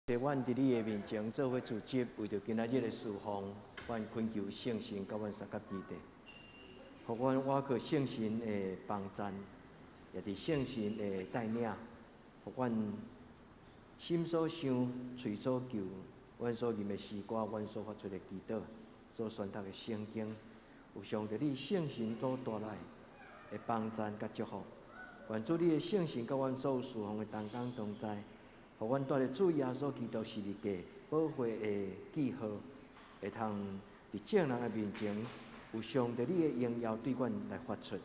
在阮伫你的面前做伙组织，为着今仔日的侍奉，阮恳求圣神甲阮三甲基地，互阮瓦靠圣神的帮赞，也伫圣神的带领，互阮心所想、嘴所求、阮所念的诗歌、阮所发出的祈祷、所宣读的圣经，有上帝你圣神所带来的帮赞甲祝福。愿主你的圣神甲阮所有侍奉的同工同在。互阮带着主耶稣基督是日家宝贵的记号，会通伫众人的面前，有上帝你的荣耀对阮来发出，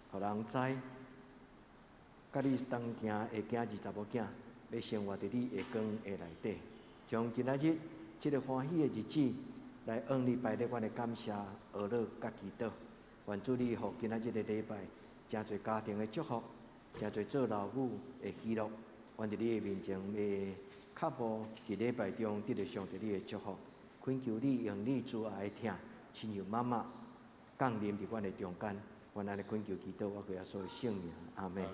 互人知，甲你同行的囝儿查某囝，要生活伫你的光的内底，将今仔日即个欢喜的日子来向你摆列阮的感谢、学乐甲祈祷。愿主你互今仔日的礼拜，真侪家庭的祝福，真侪做老母的喜乐。阮伫你的面前，要脚步伫礼拜中得到上帝你的祝福，恳求你用你慈爱的疼，亲像妈妈降临伫阮的中间。阮安尼恳求祈祷，我靠耶稣的圣名，阿门。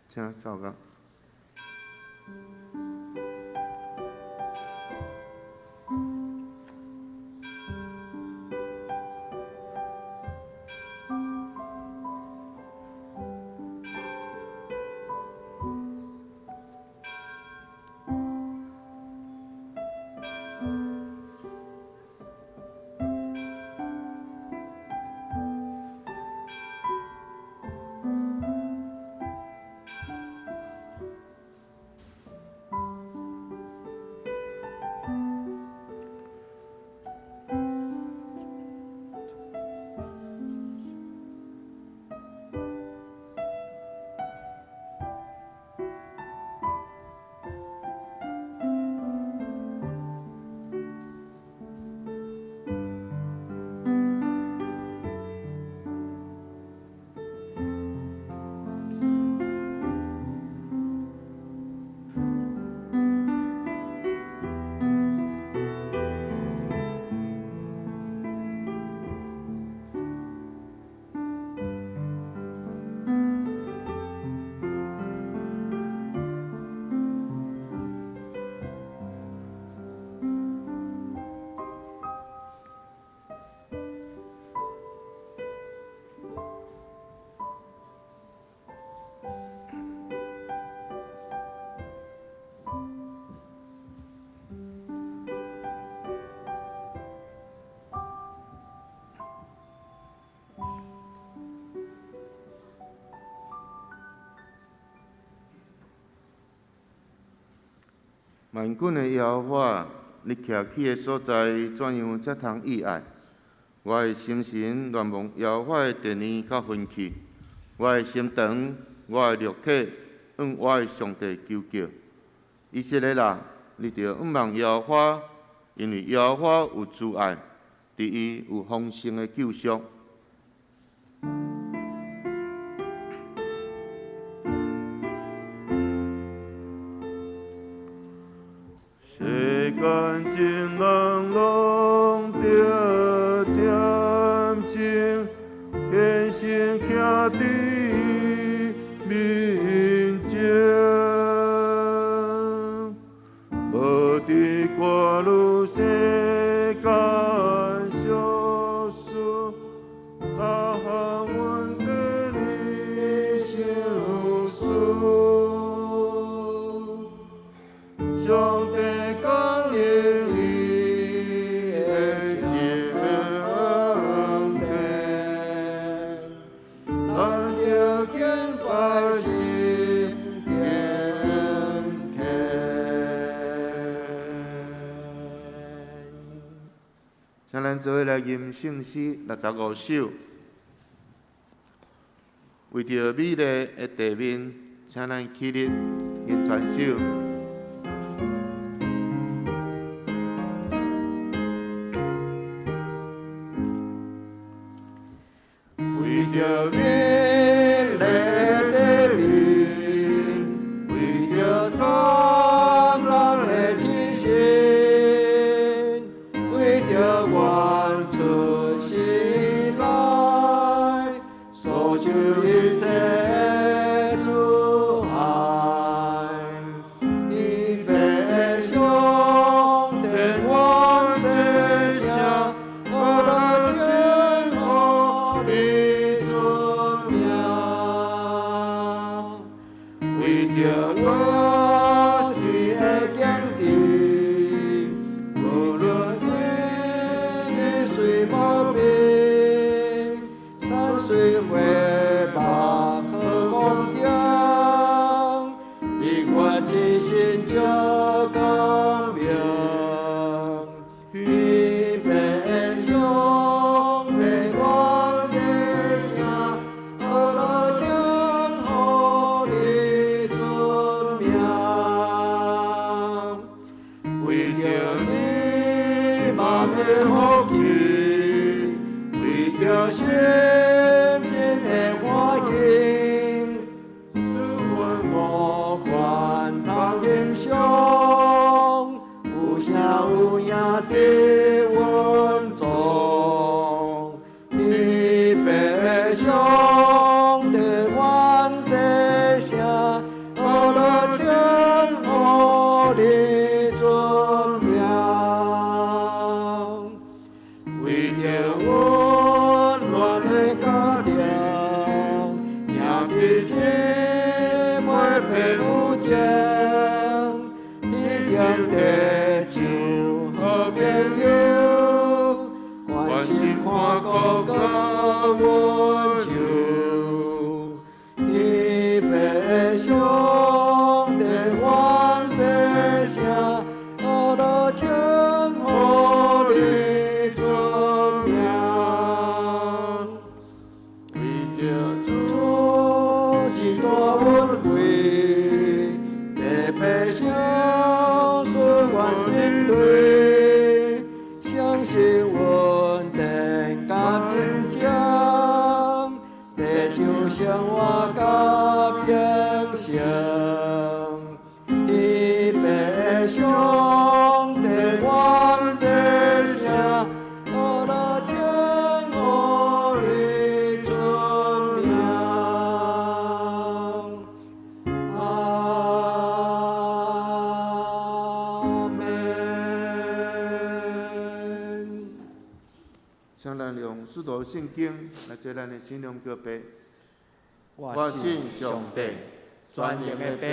请照个。万军的耶和华，你徛起的所在，怎样才通意爱？我的心神愿望耶和华的殿宇较分去，我的心肠，我的肉体，向我的上帝求救。以色列人，你着仰望耶和华，因为耶和华有慈爱，伫伊有丰盛的救赎。世间情人拢着点情，虔诚徛伫面前，无伫歌女世间小事，大项阮跟你相思。上帝讲应伊的情典，咱着敬拜心敬虔。请咱做伙来吟圣诗65首，为着美丽的地面，请咱起立吟全首。为着美丽的地面，为着灿烂的真心，为着愿出心来，所求一切主爱，你悲伤的我这下，我的天哦，你尊名，为着我是会坚定，无论你随无病，山水花木好光景，你我真心就公平，你悲伤的我这声，何来将乎你尊名？为着你梦的福气，为着心神的欢喜，使阮无权通欣赏，有声有影伫阮中，你悲伤的阮这声，何来将乎你尊名？为着温暖的家庭，兄弟姐妹朋友情，一点地像好朋友，关心看顾个温柔，你悲伤的阮这声，何来将乎你尊名？为着主一大恩惠，的悲伤使阮忍泪，相信阮定甲真正，地上生活甲平生，你悲伤的阮这声，何来将乎你尊名？阿门。请咱用使徒圣经来做咱的信仰告白。我信上帝，全能的爸，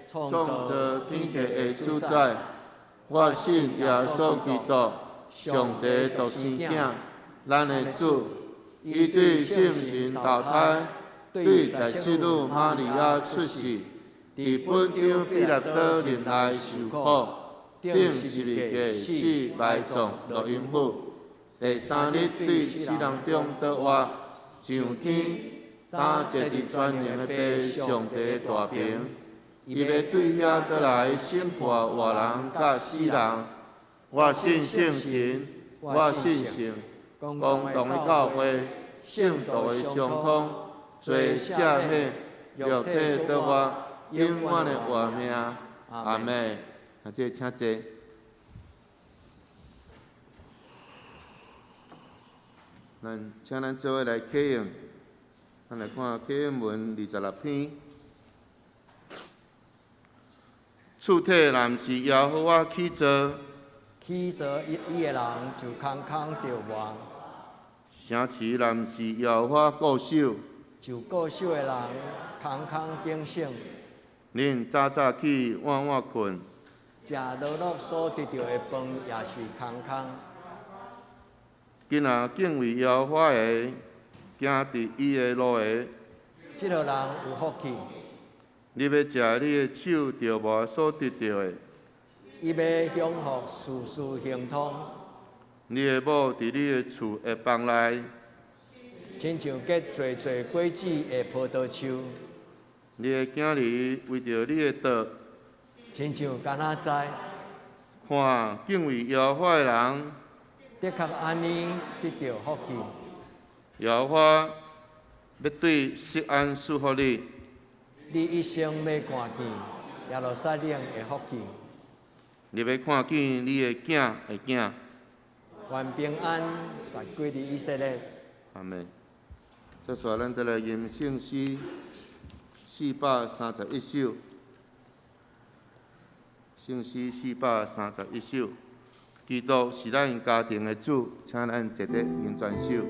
创造天地的主宰。我信耶稣基督，上帝独生囝，咱的主，伊对圣神投胎，对在世女玛利亚出世，伫本场比勒岛林内受苦，顶12日死埋葬录音府。第3日对死人中倒活，上天，打坐伫全能的爸上帝大屏，伊要对遐倒来审判活人甲死人。我信圣神，我信圣，共同的教会，圣道的相通，罪赦免，肉体倒活，永远的活命。阿门。啊，这请坐。请咱做伙来启用，咱来看启用文26篇。厝体若毋是耶和华起造，起造伊的人就空空着亡；城市若毋是耶和华固守，就固守的人空空警醒。恁早早起，晚晚困，食落落所得到的饭也是空空。今仔敬畏耶和华的，行伫伊的路的，即个人有福气。你要食你的手着无所得到的，伊要享福事事亨通。你的某伫你的厝的房内，亲像结侪侪果子的葡萄树。你的囝儿为着你的道，亲像橄榄栽。看敬畏耶和华的人，的确安尼得到福气。耶和华要对锡安赐福你，你一生要看见耶路撒冷的福气。你要看见你的囝的囝。愿平安达归伫以色列。阿门。接下咱再来吟圣诗431首，圣诗431首。基督是咱家庭的主，请咱一块吟全首。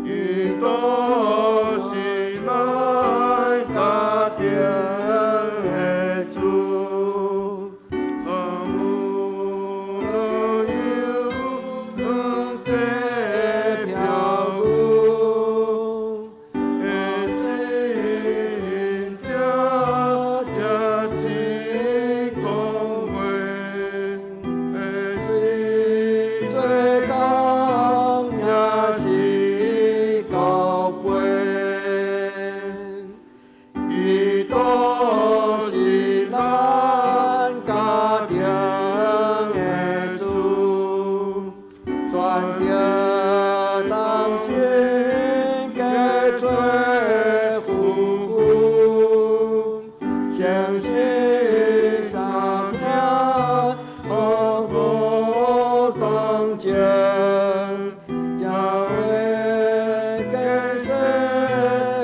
基督是咱家庭的主，无忧能得飘舞，的心家是公会，的心最高也是高贵。基督是咱家庭的主，选着当心加做夫妇，相信三听福福同情，教会建设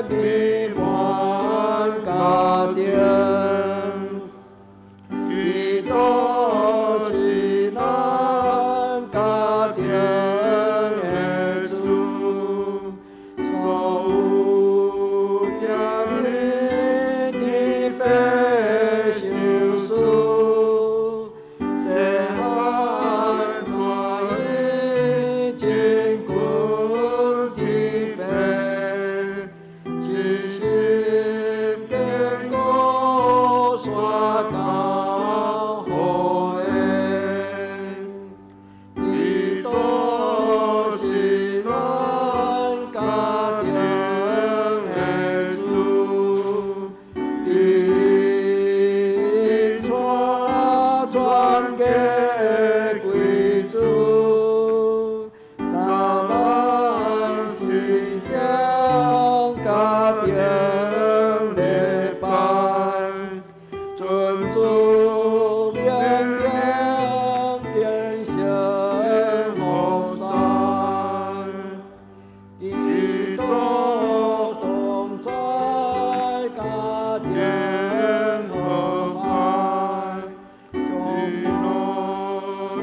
美满家庭。基督是咱家庭的主，所有听你的百姓事，细汉传伊真君的白，真心坚固山高河沿。基督是咱家庭的主，因传家归主，咱们是乡家庭的伴，尊主明亮天生福山。基督同在家庭和爱，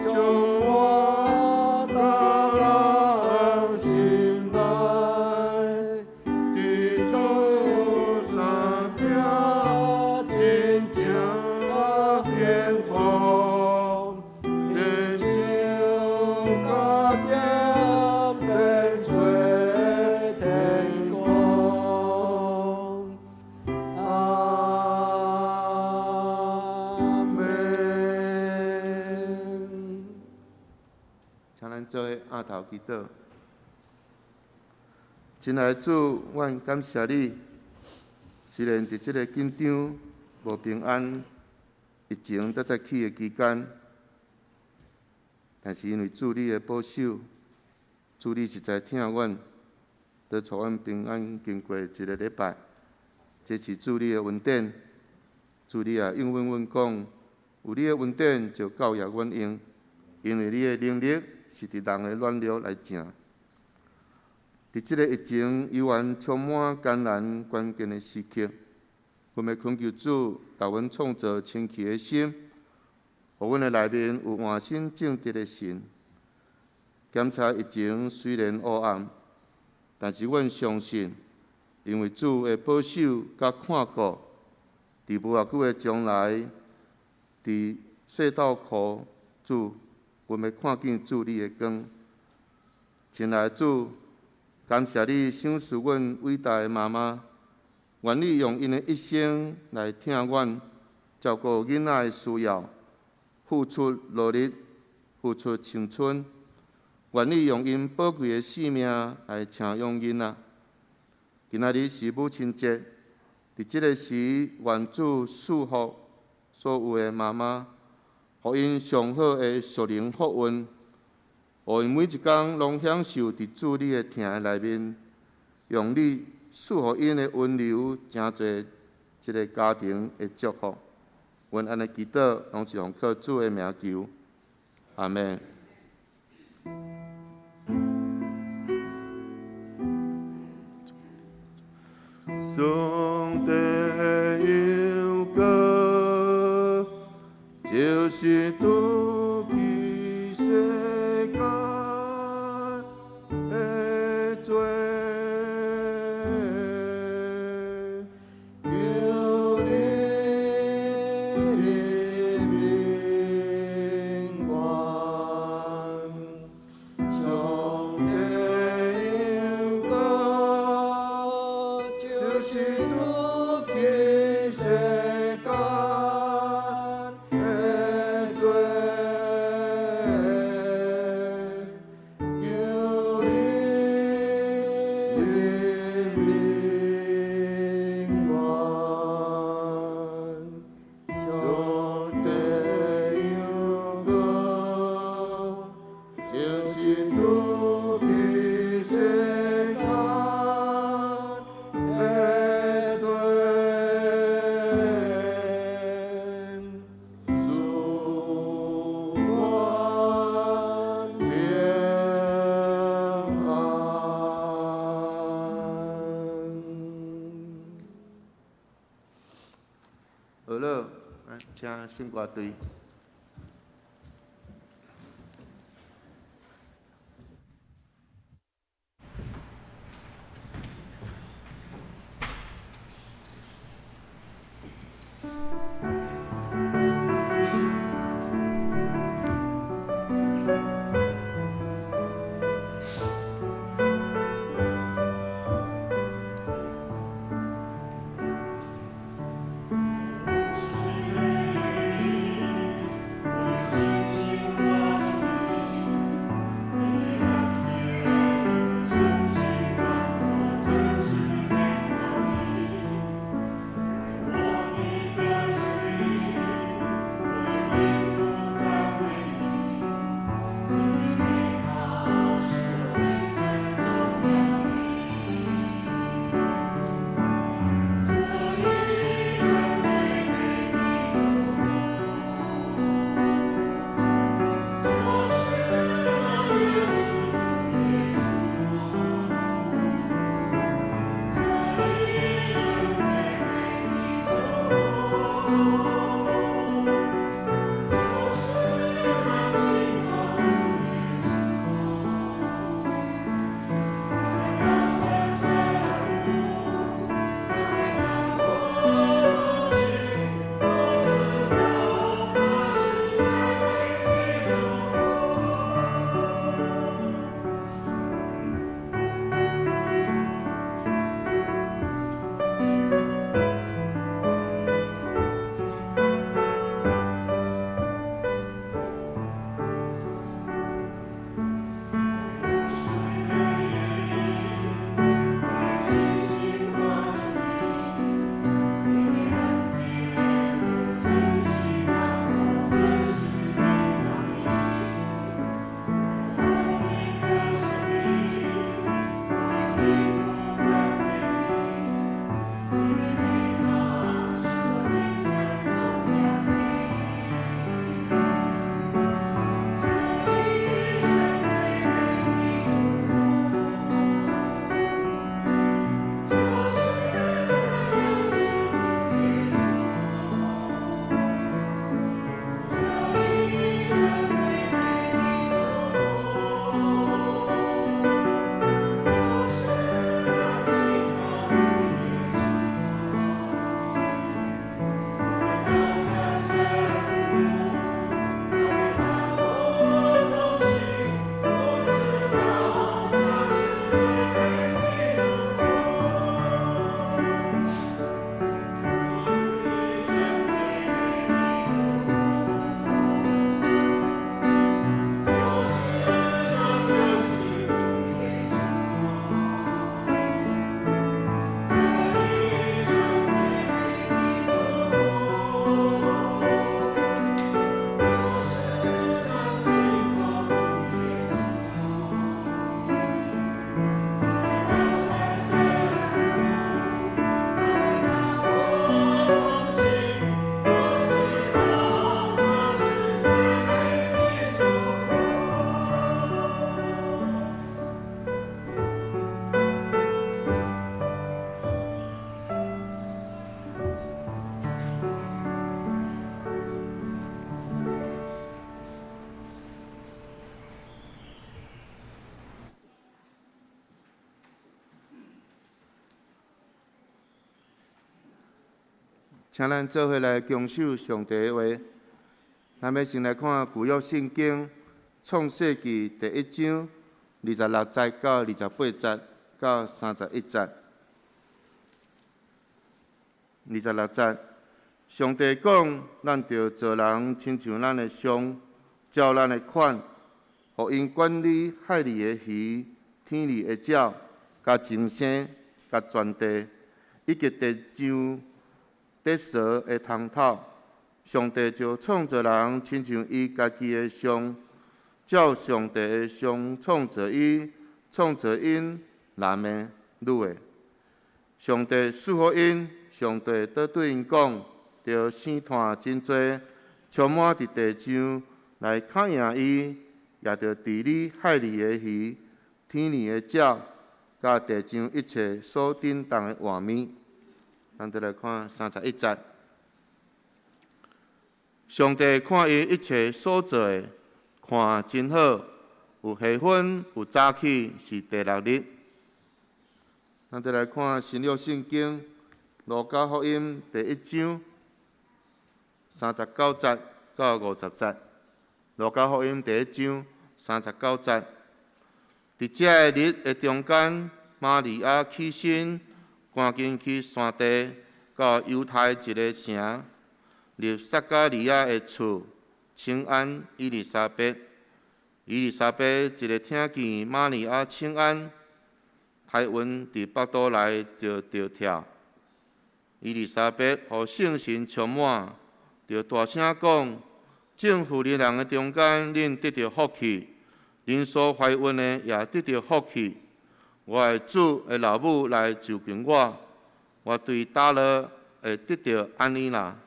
将我当心内，地主三听真正幸福，人情家庭变做头祈祷。亲爱的主，阮感谢你，虽然伫即个紧张、无平安、疫情才早起的期间，但是因为主你的保守，主你实在疼阮，得带阮平安经过一个礼拜。这是主你的恩典，主你也应允阮讲，有你的恩典就教育阮用，因为你的能力是伫人的软弱来成。伫即个疫情依然充满艰难关键的时刻，阮要恳求主，教阮创造清气的心，互阮的内面有换心正直的心。检查疫情虽然黑暗，但是阮相信。因为主的保守甲看顾，伫无偌久的将来，伫世道苦，主，阮要看见主你的光。亲爱的主，感谢你赏赐阮伟大的妈妈，愿你用因的一生来疼阮，照顾囡仔的需要，付出努力，付出青春，愿你用因宝贵的性命来请养囡仔。今仔日是母亲节，伫即个时，愿主祝福所有的妈妈，互因上好的属灵福运，互因每一工拢享受伫主你的疼的内面，用你赐予因的温柔，真侪一个家庭的祝福。阮安尼祈祷，拢是用靠主的名求，阿门。上帝有歌，就是渡去世间的罪，求你明愿。上帝有歌，就是渡去世间的罪，求你明愿。上帝有歌，就是渡去世间的罪，祝愿平安。好了，来请圣歌队。请咱做伙来恭守上帝的话。咱要先来看旧约圣经创世纪第1章26节到28节到31节。26节，上帝讲：咱着做人，亲像咱的相，照咱的款，互因管理海里的鱼、天里的鸟、甲众生、甲全地，以及地上地蛇的通透。上帝就创造人，亲像伊家己的像，照上帝的像创造伊，创造因男的、女的。上帝赐福因，上帝倒对因讲：着生炭真多，充满伫地上来考验伊，也着治理海里的鱼、天里的鸟，甲地上一切所振动的画面。咱再来看31节。上帝看伊一切所做的，看真好，有下分，有早起，是第6日。咱再来看新约圣经路加福音第1章39节到50节。路加福音第1章39节。伫这个日的中间，玛利亚起身，赶紧去山地，到犹太一个城。入撒加利亚的厝，请安伊丽莎白。伊丽莎白一个听见玛利亚请安，胎孕伫腹肚内就跳。伊丽莎白互圣神充满，就大声讲：正妇人的中间，恁得到福气；恁所怀孕的也得到福气。我的主的老母来就近我对打了会得到安妮啦。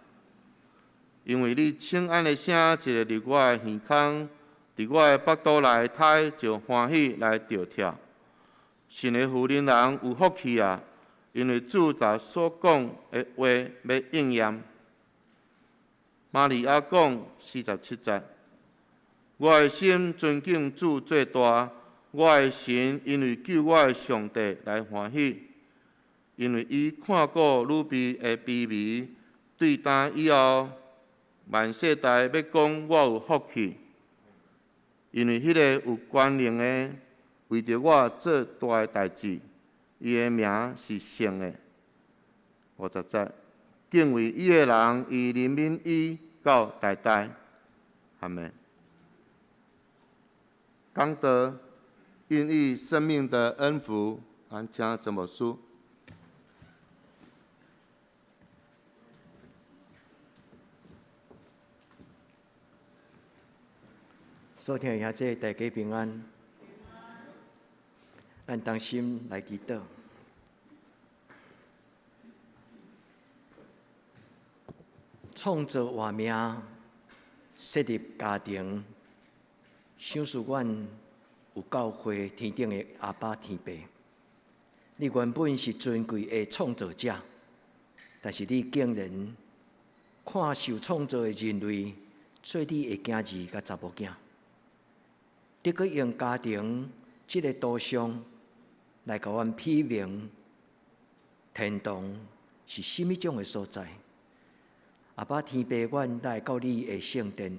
因为你请安的声一个入我的耳孔，伫我的腹肚内胎就欢喜来着跳。信的妇人人有福气啊！因为主在所讲的话要应验。玛利亚讲47节：我的心尊敬主最大，我的神因为救我的上帝来欢喜，因为伊看顾女婢的卑微，对担以后。万世代要讲我有福气，因为迄个有权能的为着我做大的代志，伊的名是圣的。50节，敬畏伊的人，伊怜悯伊到代代。阿们。刚得孕育生命的恩福，俺请怎么说？所听下这大家平安，咱同心来祈祷。创造画命，设立家庭，想使阮有教会天顶的阿爸天父。你原本是尊贵的创造者，但是你竟然看受创造的人类做你的囝儿甲查某囝。得去用家庭这个图像来甲阮批明天堂是甚物种的所在。阿爸天父，阮来到你的圣殿，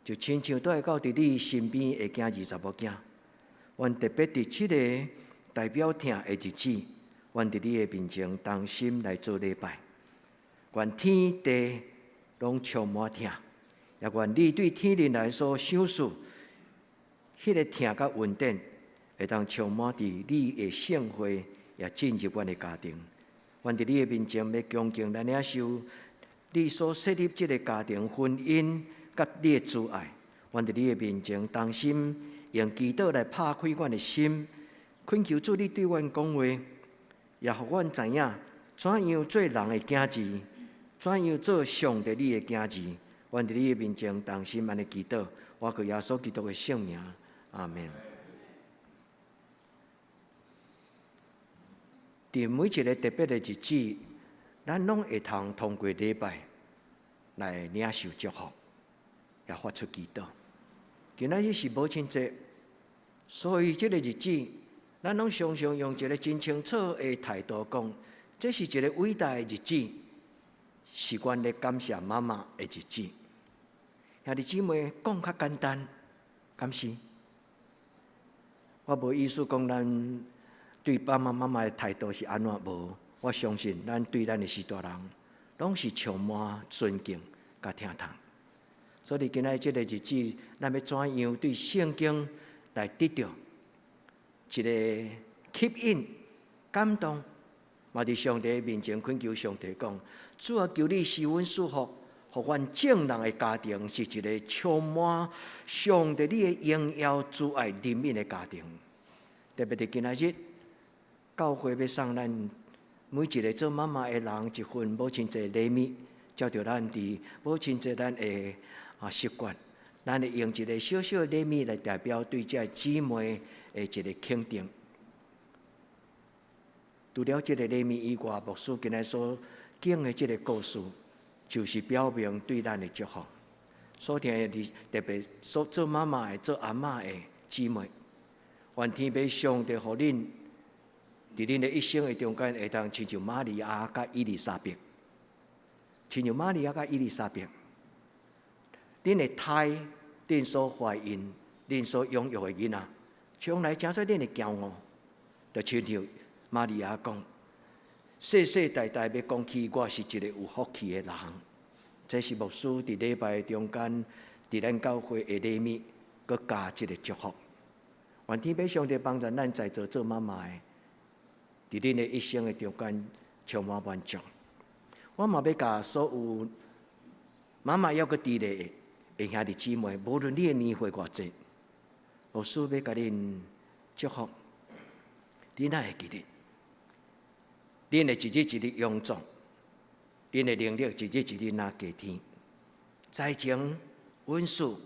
就亲像倒来到伫你身边的囝儿查某囝。阮特别伫这个代表疼的日子，阮伫你的面前同心来做礼拜。愿天地拢充满疼，也愿你对天人来所想事。迄个疼甲稳定，会当充满伫你的圣会，也进入阮的家庭。阮伫你的面前，要恭敬来领受你所设立这个家庭婚姻，甲你的挚爱。阮伫你的面前，同心用祈祷来拍开阮的心，恳求主你对阮讲话，也互阮知影怎样做人的囝儿，怎样做上帝你的囝儿。阮伫你的面前，同心安尼祈祷，我靠耶稣基督的圣名。阿们。伫每一个特别的日子，咱拢会通过礼拜来领受祝福，也发出祈祷。今仔日是母亲节，所以这个日子，咱拢常常用一个真清楚的态度讲，这是一个伟大的日子，是阮咧感谢妈妈的日子。兄弟姊妹，讲较简单，敢是？我无意思讲咱对爸爸妈妈的态度是安怎无？我相信咱对咱的许大人，拢是充满尊敬甲疼痛。所以今仔这个日子，咱要怎样对圣经来得到一个吸引、感动？嘛伫上帝面前恳求上帝讲：主啊，求你施阮祝福，互阮正人的家庭是一个充满上帝你的荣耀、主爱怜悯的家庭。特别伫今仔日，教会要送咱每一个做妈妈的人一份母亲节礼物，照着咱伫母亲节咱的习惯，咱会用一个小小的礼物来代表对这姊妹的一个肯定。除了这个礼物以外，牧师今日所讲的这个故事，就是表明对咱的祝福。所听的特别所做妈妈的、做阿嬷的姊妹，愿天父上帝互恁伫恁的一生的中间，会当亲像玛利亚甲伊丽莎白，亲像玛利亚甲伊丽莎白，恁的胎、恁所怀孕、恁所拥有的囡仔，将来成做恁的骄傲，就亲像玛利亚讲：世世代代要讲起，我是一个有福气的人。这是牧师伫礼拜中间，伫咱教会的礼物，佮加一个祝福。愿天父上帝帮助咱在座做妈妈的，伫恁的一生的中间充满满足。我嘛要甲所有妈妈要佮伫咧的兄弟姊妹，无论你的年岁偌济，牧师要甲恁祝福，你哪会记得？恁会一日一日勇壮，恁的能力一日一日拿加添，财情稳数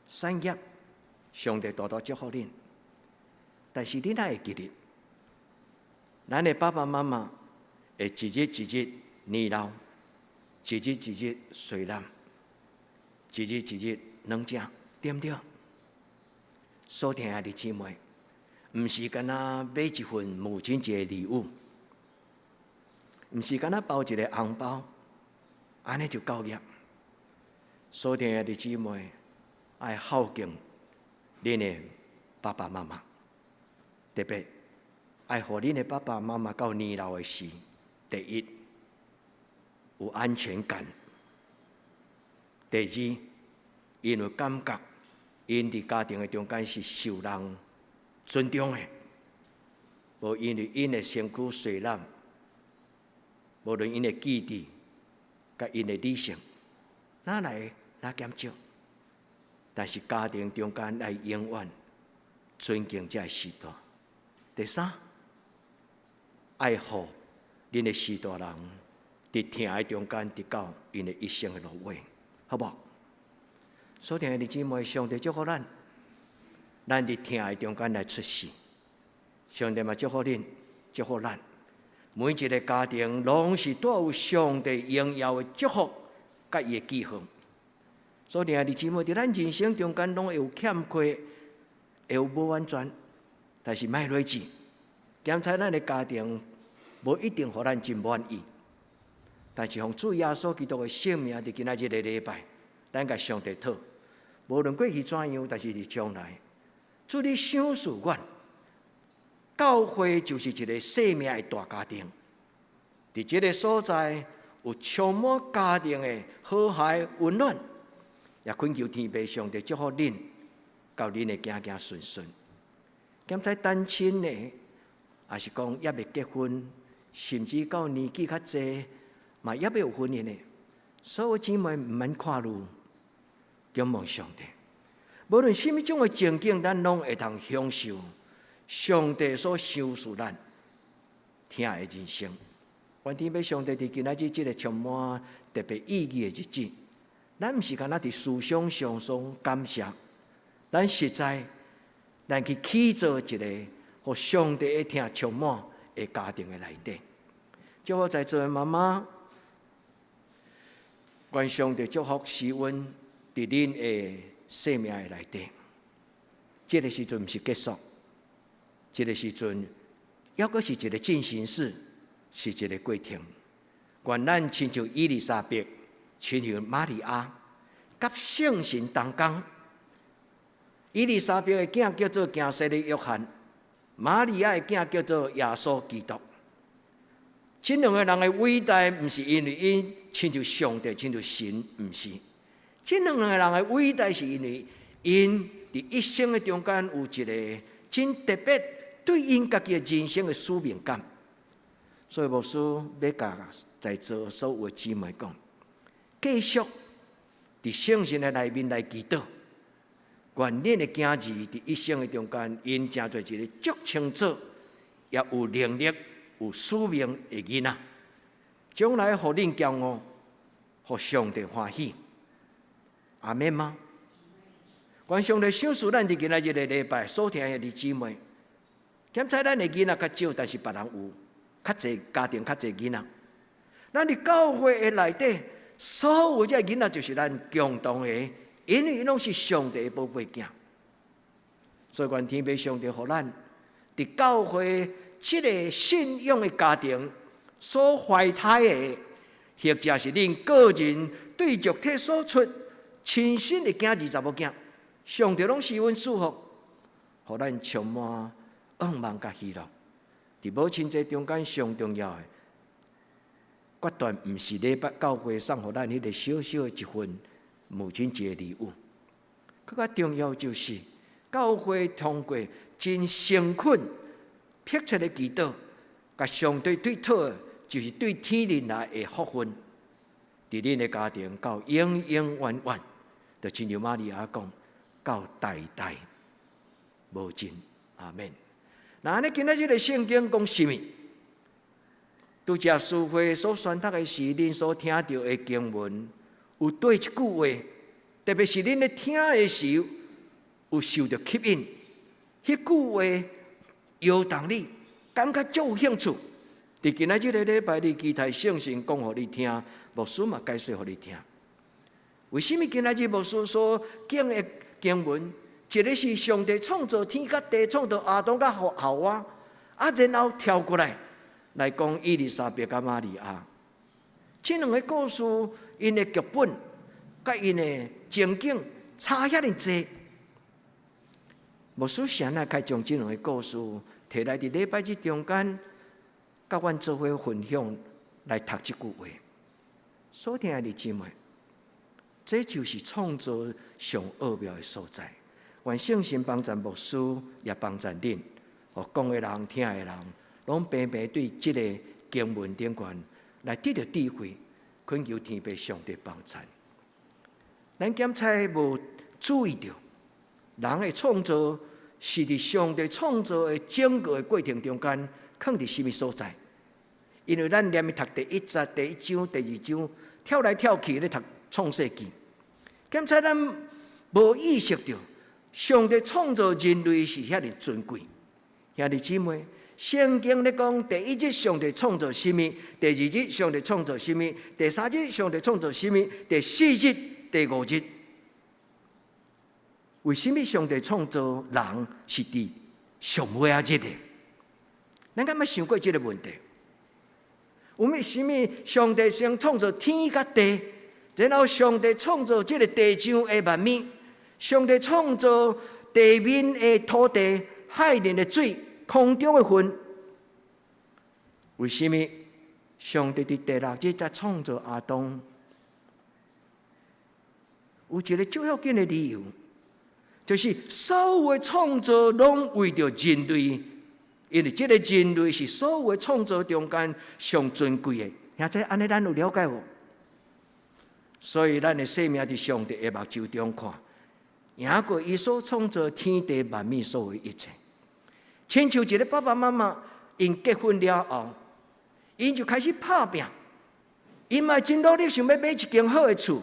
产业，上帝大大祝福恁。但是恁哪会记得？咱的爸爸妈妈会一日一日年老，一日一日衰老，一日一日软正，对不对？所听的姊妹，毋是干那买一份母亲节的礼物。毋是干那包一个红包，安尼就够业。所听的姊妹，爱孝敬恁的爸爸妈妈，特别爱互恁的爸爸妈妈到年老的时，第一有安全感，第二因有感觉，因伫家庭的中间是受人尊重的，无因为因的身躯衰烂。无论因的记忆，甲因的理性，哪来哪减少？但是家庭中间来永远尊敬这时代。第三，爱护恁的时代人，伫疼爱中间得到因的一生的路尾，好不好？所听的姊妹，上帝祝福咱，咱伫疼爱中间来出世。上帝嘛祝福恁，祝福咱。每一个家庭拢是带有上帝荣耀的祝福，甲伊的记号。所以，兄弟姊妹，伫咱人生中间拢会有欠缺，会有无完全，但是莫累积。检查咱的家庭，无一定互咱真满意。但是，从主耶稣基督的性命，伫今仔日的礼拜，咱甲上帝讨，无论过去怎样，但是伫将来，主你赏赐阮。教会就是一个生命的大家庭，伫这个所在有充满家庭的和諧温暖，也恳求天父上帝祝福恁，到恁的行行顺顺。检查单亲的，也是讲也未结婚，甚至到年纪较济，嘛也未有婚姻的，所有姊妹毋免看路，仰望上帝。无论什么种的情景，咱拢会通享受。上帝所赏赐咱疼爱的人生，愿天父上帝伫今仔日这个充满特别意义的日子，咱毋是干那伫思想上所感谢，咱实在咱去起造一个互上帝的疼充满的家庭的内底。祝福在座的妈妈，愿上帝祝福施恩伫恁的生命的内底。这个时阵毋是结束。这个时阵，抑阁是一个进行式，是一个过程。愿咱亲像伊丽莎白、亲像玛利亚，甲圣神同工。伊丽莎白的囝叫做行洗的约翰，玛利亚的囝叫做耶稣基督。这两个人的伟大，不是因为因亲像上帝、亲像神，不是。这两个人的伟大，是因为因伫一生的中间有一个真特别对因家己的人生的使命感。所以牧师要甲在座所有的姊妹讲，继续伫圣神的内面来祈祷。愿恁的囝儿伫一生的中间，因成做一个足清楚，也有能力、有使命的囡仔，将来互恁骄傲，互上帝欢喜。阿免吗？愿上帝赏赐咱伫今仔日的礼拜所听的弟姊妹，检查咱的囡仔较少，但是别人有较侪家庭较侪囡仔。咱伫教会的内底，所有这囡仔就是咱共同的。因为伊拢是上帝的宝贝囝，所以愿天父上帝互咱伫教会这个信仰的家庭所怀胎的，或者是恁个人对肉体所出亲生的囝儿查某囝，上帝拢十分祝福，互咱充满盼望甲喜乐。伫母亲节中间上重要的决断，毋是礼拜教会送互咱迄个小小的一份母亲节礼物，更加重要就是教会通过真诚恳、迫切的祈祷，甲上帝对讨的，就是对天灵来的福分，伫恁的家庭到永永远远，就亲像玛利亚讲，到代代无尽。阿免。那安尼今仔日的圣经讲什么？拄则师会所宣读的是恁所听到的经文。有对一句话，特别是恁咧听的时候，有受到吸引，迄句话摇动你，感觉足有兴趣。伫今仔日个礼拜，你期待圣神讲互你听，牧师嘛解说互你听。为什么今仔日牧师所讲的经文，一个是上帝创造天甲地，创造亚当甲夏娃，然后跳过来讲伊丽莎白甲玛利亚，这两个故事。因的剧本甲因的情景差遐尼济，牧师谁来开将这两个故事摕来伫礼拜日中间，甲阮做伙分享来读这句话。所听的弟姊妹，这就是创造上奥妙的所在。愿圣神帮助牧师，也帮助恁，互讲的人、听的人，拢平平对这个经文顶悬来得到智慧。恳求天父上帝帮助。咱检查无注意到，人的创造是伫上帝创造的整个的过程中间，放伫什么所在？因为咱连续读第1节、第1章、第2章，跳来跳去咧读创世纪，检查咱无意识到，上帝创造人类是遐尼尊贵。兄弟姊妹。圣经咧讲，第1日上帝创造什么？第2日上帝创造什么？第3日上帝创造什么？第4日、第5日，为什么上帝创造人是伫上尾日的？咱敢捌想过这个问题？为什么上帝先创造天甲地，然后上帝创造这个地上的万物，上帝创造地面的土地、海里的水？空中的云，为什么上帝伫第6日才创造亚当？有一个最要紧的理由，就是所有的创造拢为着人类，因为这个人类是所有的创造中间上尊贵的。现在安尼，咱有了解无？所以，咱的生命伫上帝的目睭中看，赢过伊所创造天地万物所有一切。亲像一个爸爸妈妈，因结婚了后，因就开始打拼，因嘛真努力想要买一间好的厝，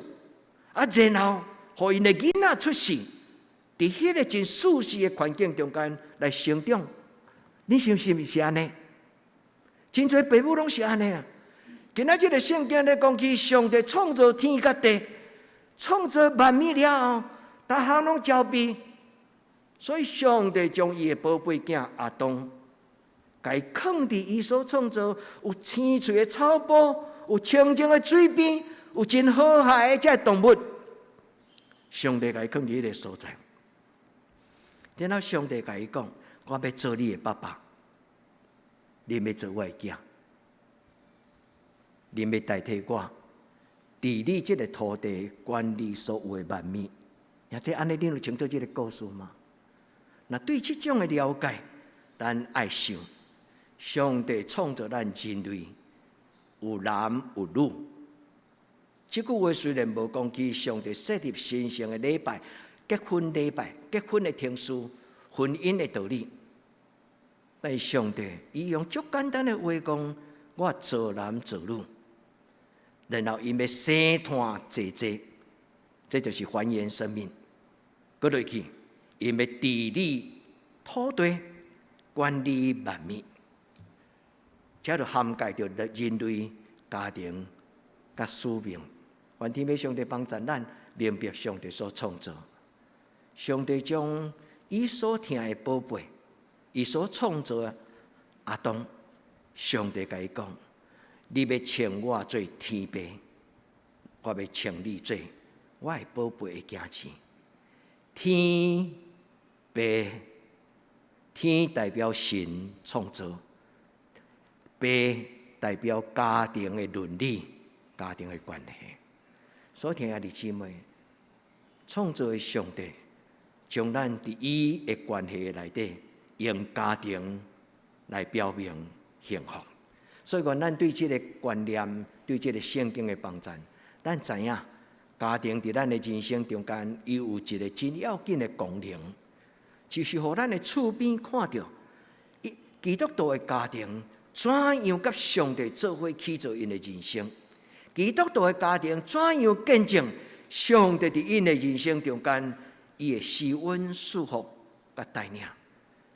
然后，互因的囡仔出世，伫迄个真舒适的环境中间来成长。你想是毋是安尼？真侪父母拢是安尼啊！今仔日个圣经咧讲起，上帝创造天甲地，创造万物了后，逐项拢交备。所以，上帝将伊的宝贝囝亚当，甲伊放伫伊所创造有青翠的草坡、有清净的水边，有真和諧的这动物。上帝甲伊放伫迄个所在，然后上帝甲伊讲：我要做你的爸爸，你要做我的囝，你要代替我，治理这个土地，管理所有的万物。也即安尼，你有清楚这个故事吗？那对这种的了解，咱爱想，上帝创造咱人类，有男有女。这句话虽然无讲起上帝设立神圣的礼拜、结婚礼拜、结婚的程序、婚姻的道理，但是上帝伊用足简单的话讲：我做男做女，然后伊要生团济济，这就是繁衍生命。搁落去，伊要治理土地、管理万物，这就涵盖着人类家庭甲使命。愿天父上帝帮助咱明白上帝所创造。上帝将伊所疼的宝贝，伊所创造的阿当，上帝甲伊讲：你要称我做天父，我要称你做我的宝贝的囝子。天父，天代表神创造，父代表家庭的伦理、家庭的关系。所以听兄弟姊妹，创造的上帝将咱伫伊的关系内底，用家庭来表明幸福。所以讲，咱对这个观念、对这个圣经的帮助，咱知影家庭伫咱的人生中间，伊有一个真要紧的功能，就是互咱的厝边看到，基督徒的家庭怎样甲上帝做伙起造因的人生。基督徒的家庭怎样见证上帝伫因的人生中间，伊的施恩、祝福甲带领？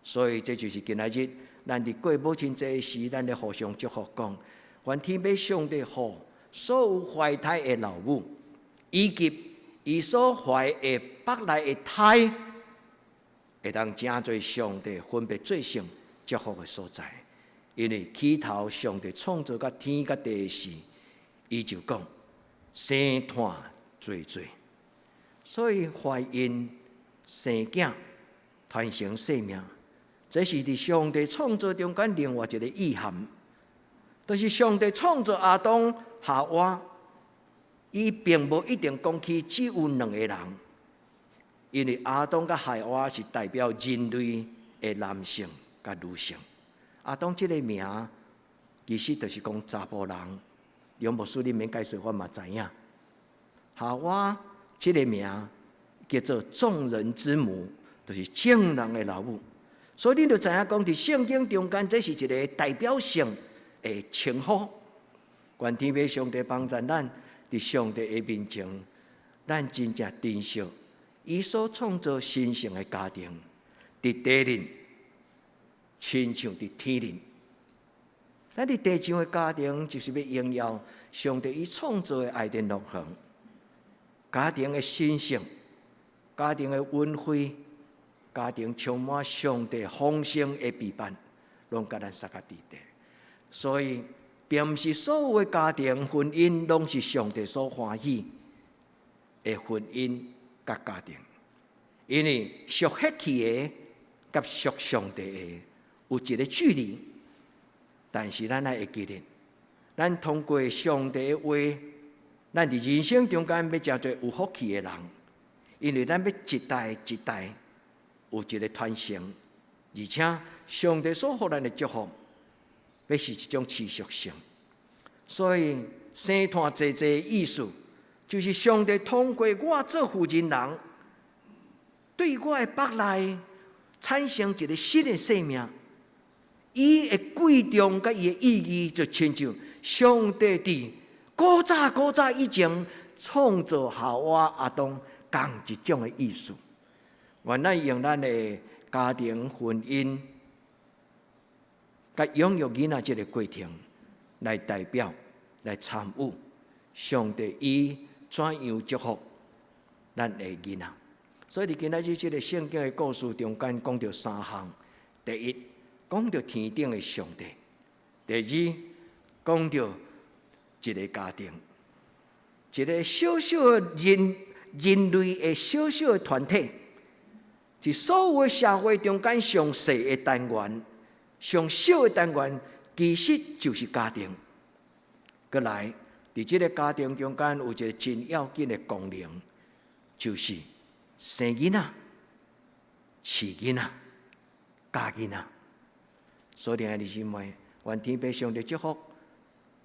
所以这就是今仔日咱伫过母亲节时，咱咧互相祝福，讲愿天父上帝互所有怀胎的老母，以及伊所怀的腹内的胎，会当成做上帝分别最圣祝福的所在。因为起头上帝创造甲天甲地的时，伊就讲生团做做，所以怀孕生囝传承生命，这是伫上帝创造中间另外一个意涵。就是上帝创造亚当夏娃，伊并无一定讲起只有两个人，因为亚当甲夏娃是代表人类的男性甲女性。亚当这个名其实就是讲查甫人。杨牧师，你免解说，我嘛知影。夏娃这个名叫做众人之母，就是众人的老母。所以你就知影讲，伫圣经中间，这是一个代表性的称呼。愿天父上帝帮助咱，伫上帝的面前，咱真正珍惜伊所创造神圣的家庭，伫地人，亲像伫天人。咱伫地上的家庭，就是要荣耀上帝伊创造的爱的乐恒。家庭的神圣，家庭的恩惠，家庭充满上帝丰盛的陪伴，拢甲咱撒个地地。所以，并不是所有的家庭婚姻拢是上帝所欢喜的婚姻甲家庭，因为属血气的甲属上帝的有一个距离。但是咱爱会记得，咱通过上帝的话，咱伫人生中间要真侪有福气的人，因为咱要一代一代有一个传承，而且上帝所予咱的祝福，要是一种持续性。所以生团济济的意思，就是上帝通过我做负责人，对我的腹内产生一个新的生命。伊的贵重甲伊的意义，就亲像上帝伫古早以前创造夏娃、亚当同一种的意思。原来用咱的家庭婚姻，甲养育囡仔这个过程，来代表、来参与上帝伊怎样祝福咱的囡仔。所以伫今仔日这个圣经的故事中间，讲到三项：第一，讲到天顶的上帝；第二，讲到一个家庭，一个小小的人类的小小的团体，是所有社会中间上细的单元、上小的单元，其实就是家庭。过来，伫这个家庭中间有一个真要紧的功能，就是生囡仔、饲囡仔、教囡仔。所以，爱弟兄妹，愿天父上帝祝福，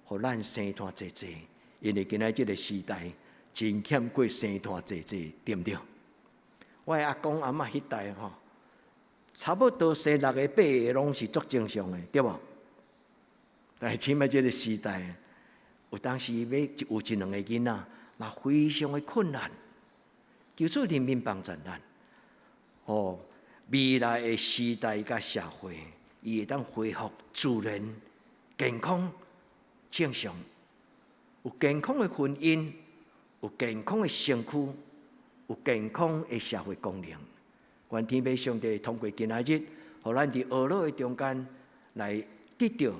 互咱生团济济，因为今仔这个时代真欠过生团济济，对不对？我的阿公阿嬷迄代吼，差不多生6个8个拢是足正常的，对无？但是起码这个时代，有当时要有1、2个囡仔，那非常的困难。求主人民帮助咱，未来的时代甲社会，伊会当恢复自然、健康、正常，有健康的婚姻，有健康的身躯。有健康的社会功能，愿天父上帝通过今仔日，互咱伫学老的中间来得到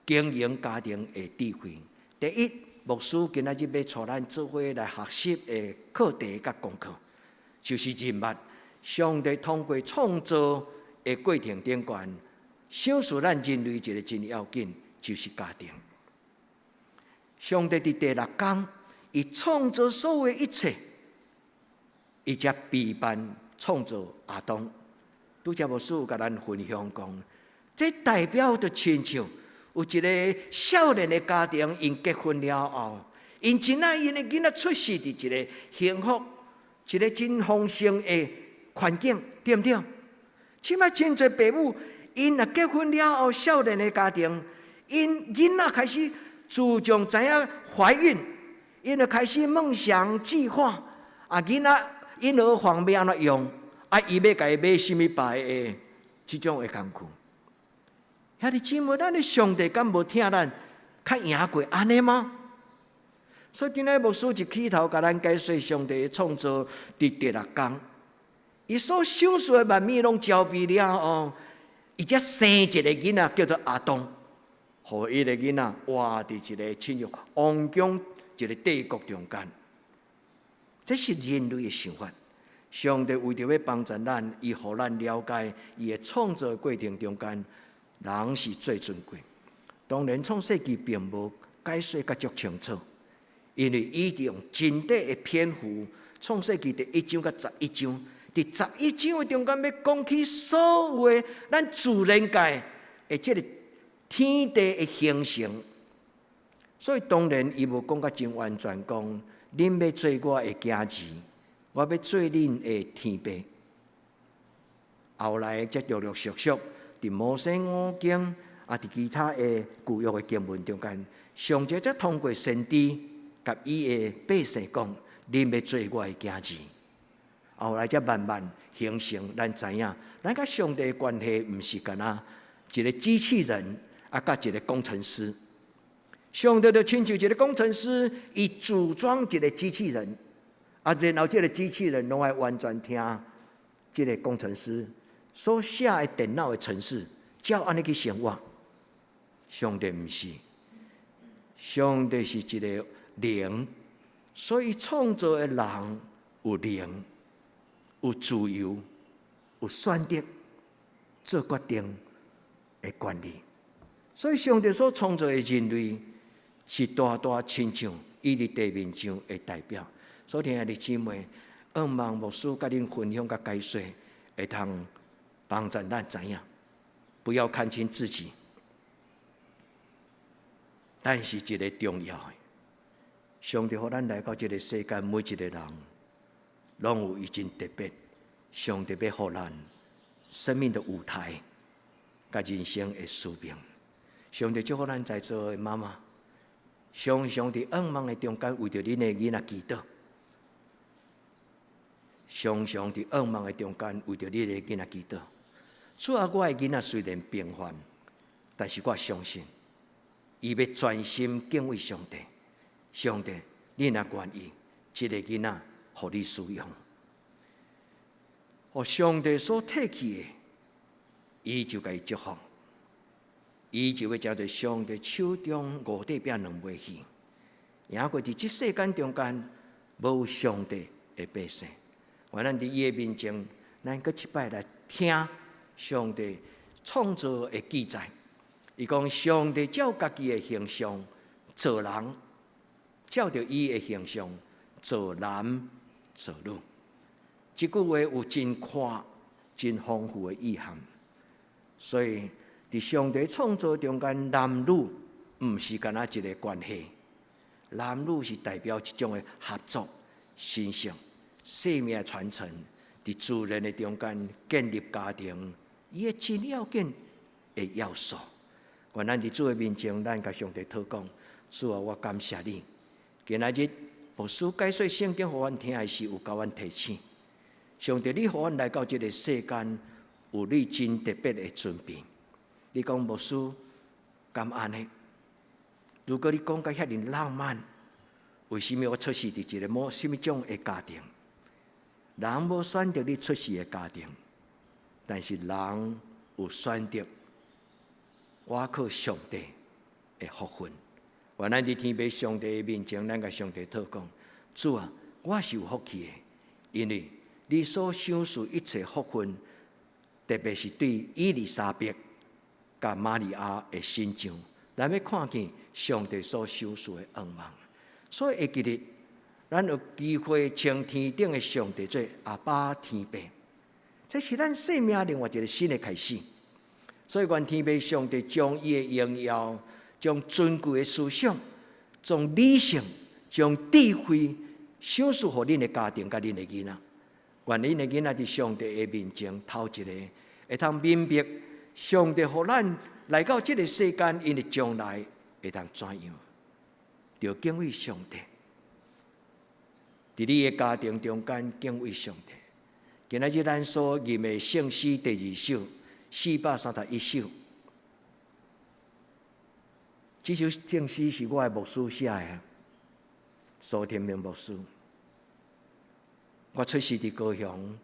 经营家庭的智慧。第一，牧师今仔日要带咱做伙来学习的课题甲功课，就是人物上帝通过创造的过程中间，想使咱人类一个真要紧，就是家庭。上帝伫第6天，伊创造所有的一切。伊才备办创造亚当，拄则牧师有甲咱分享讲，这代表着亲像有一个少年的家庭，因结婚了后，因真爱因的囡仔出世伫一个幸福、一个真丰盛的环境，对不对？起码真侪父母，因若结婚了后，少年的家庭，因囡仔开始自从知影怀孕，因就开始梦想计划，囡仔。婴儿房要安怎用？伊要家买什么牌的？即种的工具。兄弟姊妹，咱的上帝敢无听咱较赢过安尼吗？所以今日牧师一起头甲咱解说上帝的创造伫第6天，伊所想出的万物拢交备了后，伊才生一个囡仔叫做亚当，互伊个囡仔活伫一个亲像王宫一个帝国中间。这是人类的想法。上帝为着要帮助咱，伊互咱了解伊的创造过程中间，人是最尊贵。当然，创世纪并无解说甲足清楚，因为伊用真短的篇幅，创世纪第1章甲11章，伫11章的中间要讲起所有的咱自然界的这个天地的形成，所以当然伊无讲甲真完全讲。恁要做我的家儿，我要做恁的天父。后来则陆陆续续，伫摩西5经伫其他的旧约的经文中间，上帝则通过先知甲伊的百姓讲：恁要做我的家儿。后来则慢慢形成，咱知影，咱甲上帝的关系，毋是干那一个机器人甲一个工程师。上帝就亲像一个工程师，伊组装一个机器人，然后这个机器人拢爱完全听这个工程师所写的电脑的程式，照安尼去生活。上帝毋是，上帝是一个灵，所以创造的人有灵，有自由，有选择做决定的权利。所以上帝所创造的人类。是大大亲像伊伫地面上的代表，所以亲爱的姊妹，愿望牧师甲恁分享甲解说，会通帮助咱知影，不要看清自己，但是一个重要的，上帝互咱来到这个世间，每一个人拢有伊真特别，上帝要互咱生命的舞台，甲人生的使命。上帝祝福咱在座的妈妈。常常伫愿望的中间，为着恁的囡仔祈祷；常常伫愿望的中间，为着恁的囡仔祈祷。主啊，我的囡仔虽然平凡，但是我相信，伊要专心敬畏上帝。上帝，你若愿意，一个囡仔，互你使用，互上帝所提起的，伊就该祝福。伊就会照着上帝手中5块饼2尾鱼，赢过伫即世间中间无有上帝的百姓。愿咱伫伊的面前，咱搁一摆来听上帝创造的记载。伊讲上帝照家己的形象造人，照着伊的形象造男造女。即句话有真宽、真丰富的意涵。所以伫上帝创造中间，男女毋是干那一个关系，男女是代表一种的合作、信息、生命的传承，伫自然的中间建立家庭，伊的真要紧的要素。愿咱伫主的面前，咱甲上帝讨讲：主啊，我感谢你。今仔日牧师解说圣经，互阮听的时，有甲阮提醒。上帝，你互阮来到这个世间，有你真特别的准备。你讲牧师敢安尼？如果你讲甲遐尼浪漫，为什么我出世伫一个某什么种的家庭？人无选择你出世的家庭，但是人有选择我靠上帝的福分。愿咱伫天父上帝的面前，咱甲上帝讨讲：主啊，我是有福气的，因为你所享受一切福分，特别是对以利沙伯甲玛利亚的心肠，咱要看见上帝所享受的恩望。所以会记得，咱有机会称天顶的上帝做阿爸天父，这是咱生命另外一个新的开始。所以，愿天父上帝将伊的荣耀、将尊贵的思想、将理性、将智慧享受互恁的家庭甲恁的囡仔。愿恁的囡仔伫上帝的面前头一个，会通明白上帝互咱来到这个世间，因为将来会通怎样？就敬畏上帝，伫你的家庭中间敬畏上帝。今仔日咱所念的圣诗第2首431首，这首圣诗是我的牧师写的，苏天明牧师。我出世伫高雄，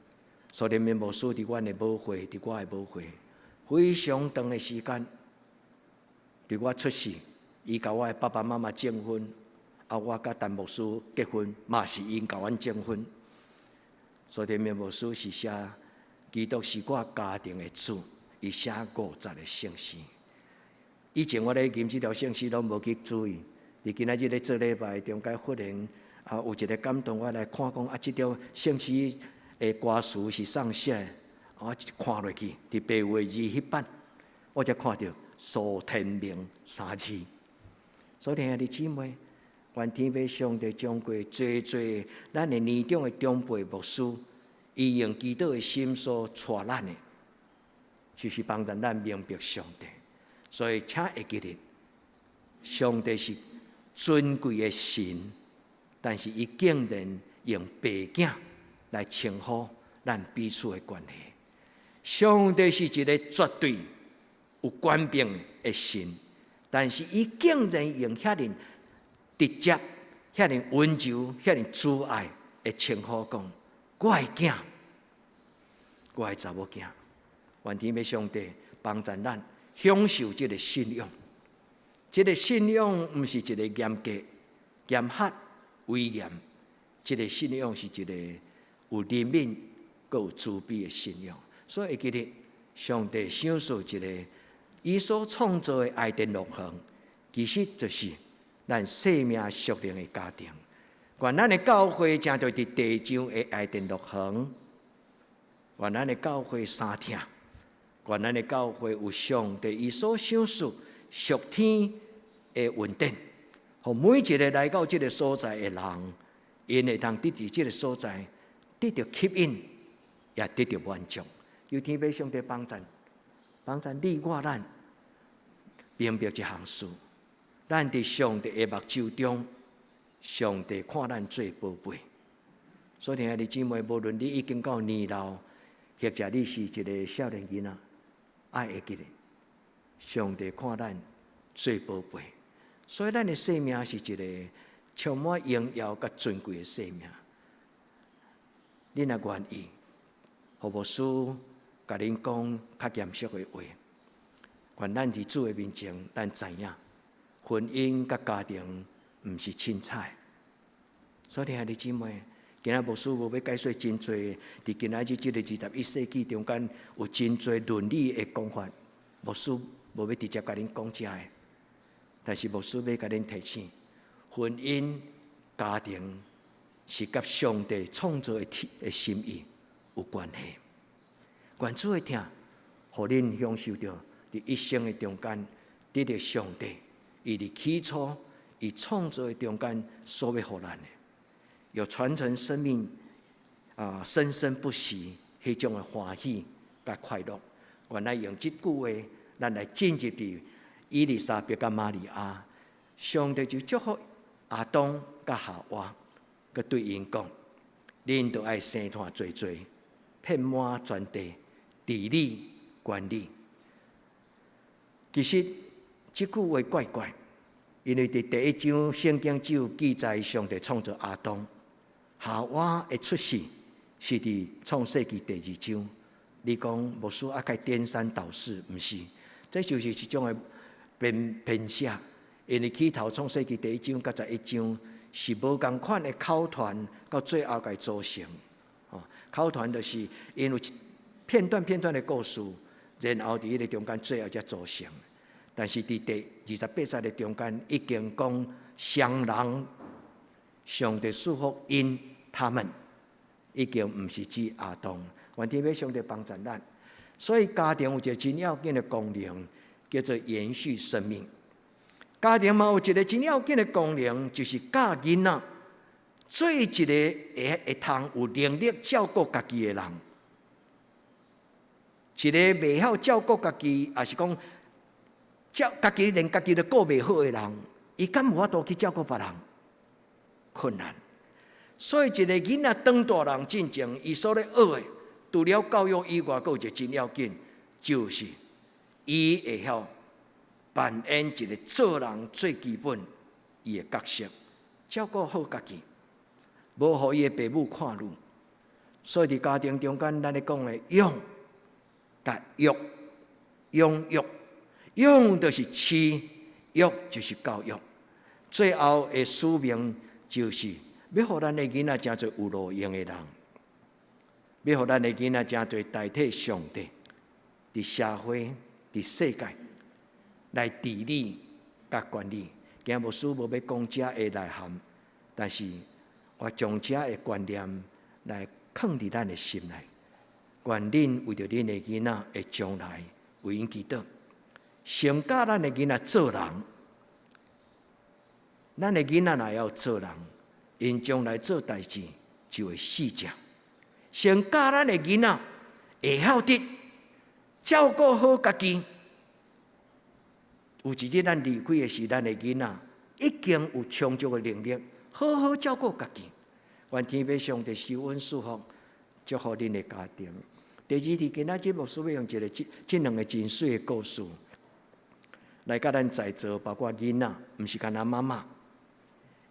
苏天明牧师伫阮的母会，伫我的母会，非常长的时间。伫我出世，伊甲我的爸爸妈妈证婚，我甲陈牧师结婚，嘛是因甲阮证婚。苏天明牧师是写基督是我家庭的主，伊写50个圣诗。以前我咧念这条圣诗拢无去注意，伫今仔日咧做礼拜中间忽然有一个感动，我来看讲这条圣诗的歌词是啥写的，我看落去伫白话字迄版，我才看到苏天明3字。所以兄弟姊妹，愿天父上帝将过侪咱的年长的长辈牧师，伊用基督的心所带咱的，就是帮助咱明白上帝。所以，请会记得，上帝是尊贵的神，但是伊竟然用白镜来称呼咱彼此的关系。上帝是一个绝对有权柄的神，但是伊竟然用遐尼直接、遐尼温柔、遐尼慈爱的称呼讲：“我的囝，我的查某囝。”愿天父上帝帮助咱享受这个信仰。这个信仰不是一个严格、严苛、威严，这个信仰是一个有怜悯、佮有慈悲的信仰。所以会记得上帝享受一个伊所创造的爱的乐园，其实就是咱生命属灵的家庭。愿咱的教会正对伫地上的爱的乐园，愿咱的教会三听，愿咱的教会有上帝伊所享受属天的稳定，互每一个来到这个所在的人，因会通得伫这个所在得到吸引，也得到满足。求天父上帝帮助你我咱明白这项事，咱伫上帝的目睭中，上帝看咱最宝贝。所以兄弟姊妹，无论你已经到年老，或者你是一个少年囡仔，爱会记得，上帝看咱最宝贝。所以咱的生命是一个充满荣耀甲尊贵的生命。恁若愿意，何牧师甲恁讲较严肃的话，愿咱伫主的面前，咱知影婚姻甲家庭毋是凊彩。所以兄弟姊妹，今仔牧师无要解说真多，伫今仔日即个21世纪中间有真多伦理的讲法，牧师无要直接甲恁讲遮个，但是牧师要甲恁提醒，婚姻家庭是甲上帝创造的心意有关系。愿主的听，互恁享受到伫一生的中间得到上帝伊伫起初伊创造的中间所要互咱的，有传承生命生生不息迄种的欢喜甲快乐。原来用即句话，咱来进入伫伊丽莎白甲玛利亚，上帝就祝福亚当甲夏娃，佮对因讲：恁着爱生团做做，遍满全地，治理管理。其实即句话怪怪，因为伫第一章圣经只有记载上帝创造亚当，夏娃的出世是伫创世纪第2章。你讲牧师啊，该颠三倒四，毋是，这就是一种的编写。因为起头创世纪第1章甲11章是无共款的口团，到最后该组成。口团就是因为片段的故事，然后伫迄个中间最后才组成。但是伫第28节的中间已经讲双人，上帝祝福因他们，已经毋是指亚当。愿天父上帝帮助咱，所以家庭有一个真要紧的功能，叫做延续生命。家庭嘛有一个真要紧的功能，就是教囡仔做一个会通有能力照顾家己的人。一个袂晓照顾家己，也是讲家己连家己都顾袂好的人，伊敢有法度去照顾别人？困难。所以一个囡仔当大人进前，伊所咧学的，除了教育以外，还有一个真要紧，就是伊会晓扮演一个做人最基本伊的角色，照顾好家己，无互伊的父母看辱。所以伫家庭中间，咱咧讲的养甲育，养育，养就是饲，育就是教育。最后的使命就是要互咱的囡仔成做有路用的人。要互咱的囡仔真侪代替上帝，伫社会、伫世界来治理甲管理。今牧师无要讲遮的内涵，但是我将遮的观念来放伫咱的心内。愿恁为着恁的囡仔的将来为因祈祷，先教咱的囡仔做人。咱的囡仔若要做人，因将来做代志就会细讲。先教咱的囡仔会晓得照顾好家己。有一日咱离开的时，咱的囡仔已经有充足的能力，好好照顾家己。愿天父上帝施恩祝福，祝福恁的家庭。第二题，今仔日牧师要用这两个真水的故事，来甲咱在座包括囡仔，毋是干那妈妈。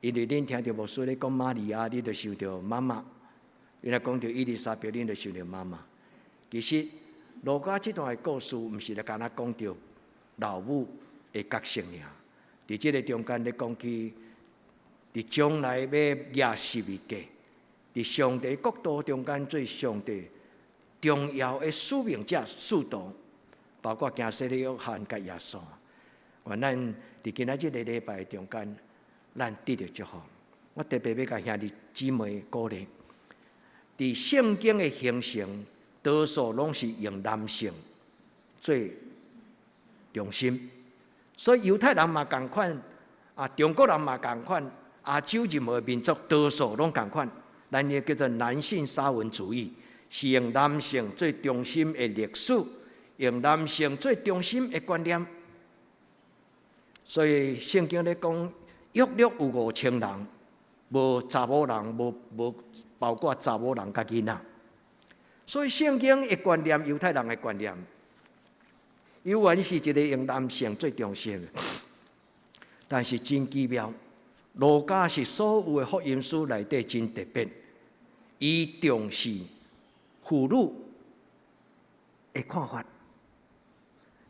因为恁听到牧师咧讲玛利亚，你就想到妈妈。你若讲到伊丽莎白，恁就想到妈妈。其实，路加这段的故事，毋是咧干那讲到老母的角色尔。伫这个中间咧讲起，伫将来要亚十字架，伫上帝国度中间做上帝重要的使命者使徒，包括行洗的约翰甲耶稣。愿咱伫今仔日个礼拜中间，咱得到祝福。我特别要甲兄弟姊妹鼓励。伫圣经的形成，多数拢是用男性做中心，所以犹太人嘛共款，中国人嘛共款，亚洲任何民族多数拢共款。咱也叫做男性沙文主义，是用男性做中心的历史，用男性做中心的观念。所以圣经咧讲，约有5000人，无查某人，无包括查某人甲囡仔。所以圣经的观念，犹太人的观念，犹原是一个用男性做中心的。但是真奇妙，路加是所有的福音书内底真特别，伊重视妇女的看法。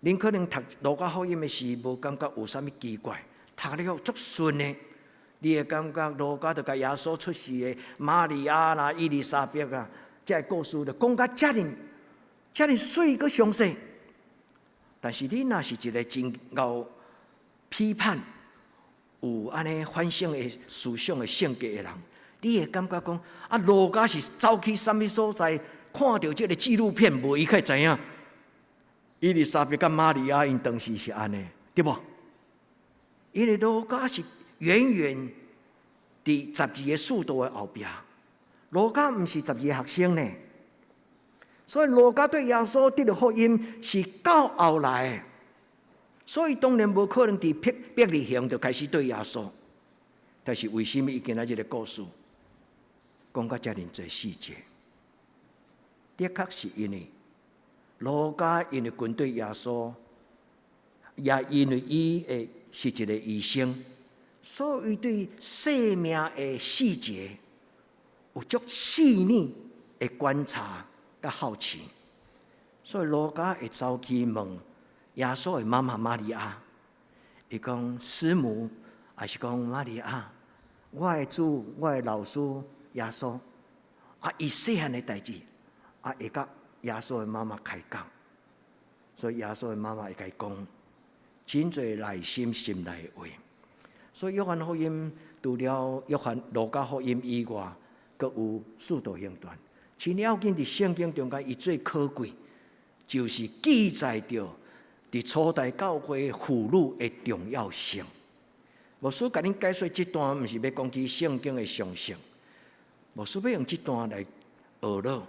恁可能读路加福音的时，无感觉有啥物奇怪，读了足顺的。你会感觉路加就甲耶稣出世的玛利亚啦、伊丽莎白啊，这个故事就讲甲遮尔水阁详细。但是你若是一个真够批判、有安尼反省的思想的性格的人，你会感觉讲啊，路加是走去什么所在，看到这个纪录片，无伊才知影。伊丽莎白甲玛利亚因当时是安尼，对无？因为路加是远远伫12个使徒的后壁，路加毋是12个学生呢。所以路加对耶稣得到福音是到后来的，所以当然无可能伫伯利恒就开始对耶稣。但是为什么伊今仔日的故事讲到遮尔侪细节？的确是因为路加因为跟对耶稣，也因为伊的是一个医生，所以对生命的细节有足细腻的观察甲好奇，所以路加会走去问耶稣的妈妈玛利亚，伊讲师母，还是讲玛利亚，我的主，我的老师耶稣，伊细汉的代志，会甲耶稣的妈妈开讲，所以耶稣的妈妈会甲伊讲真侪内心内的话。所以约翰福音除了路加福音以外，阁有使徒行传。真要紧，伫圣经中间，伊最可贵，就是记载着伫初代教会妇女的重要性。牧师甲恁解说这段，毋是要讲起圣经的常识，牧师要用这段来学乐。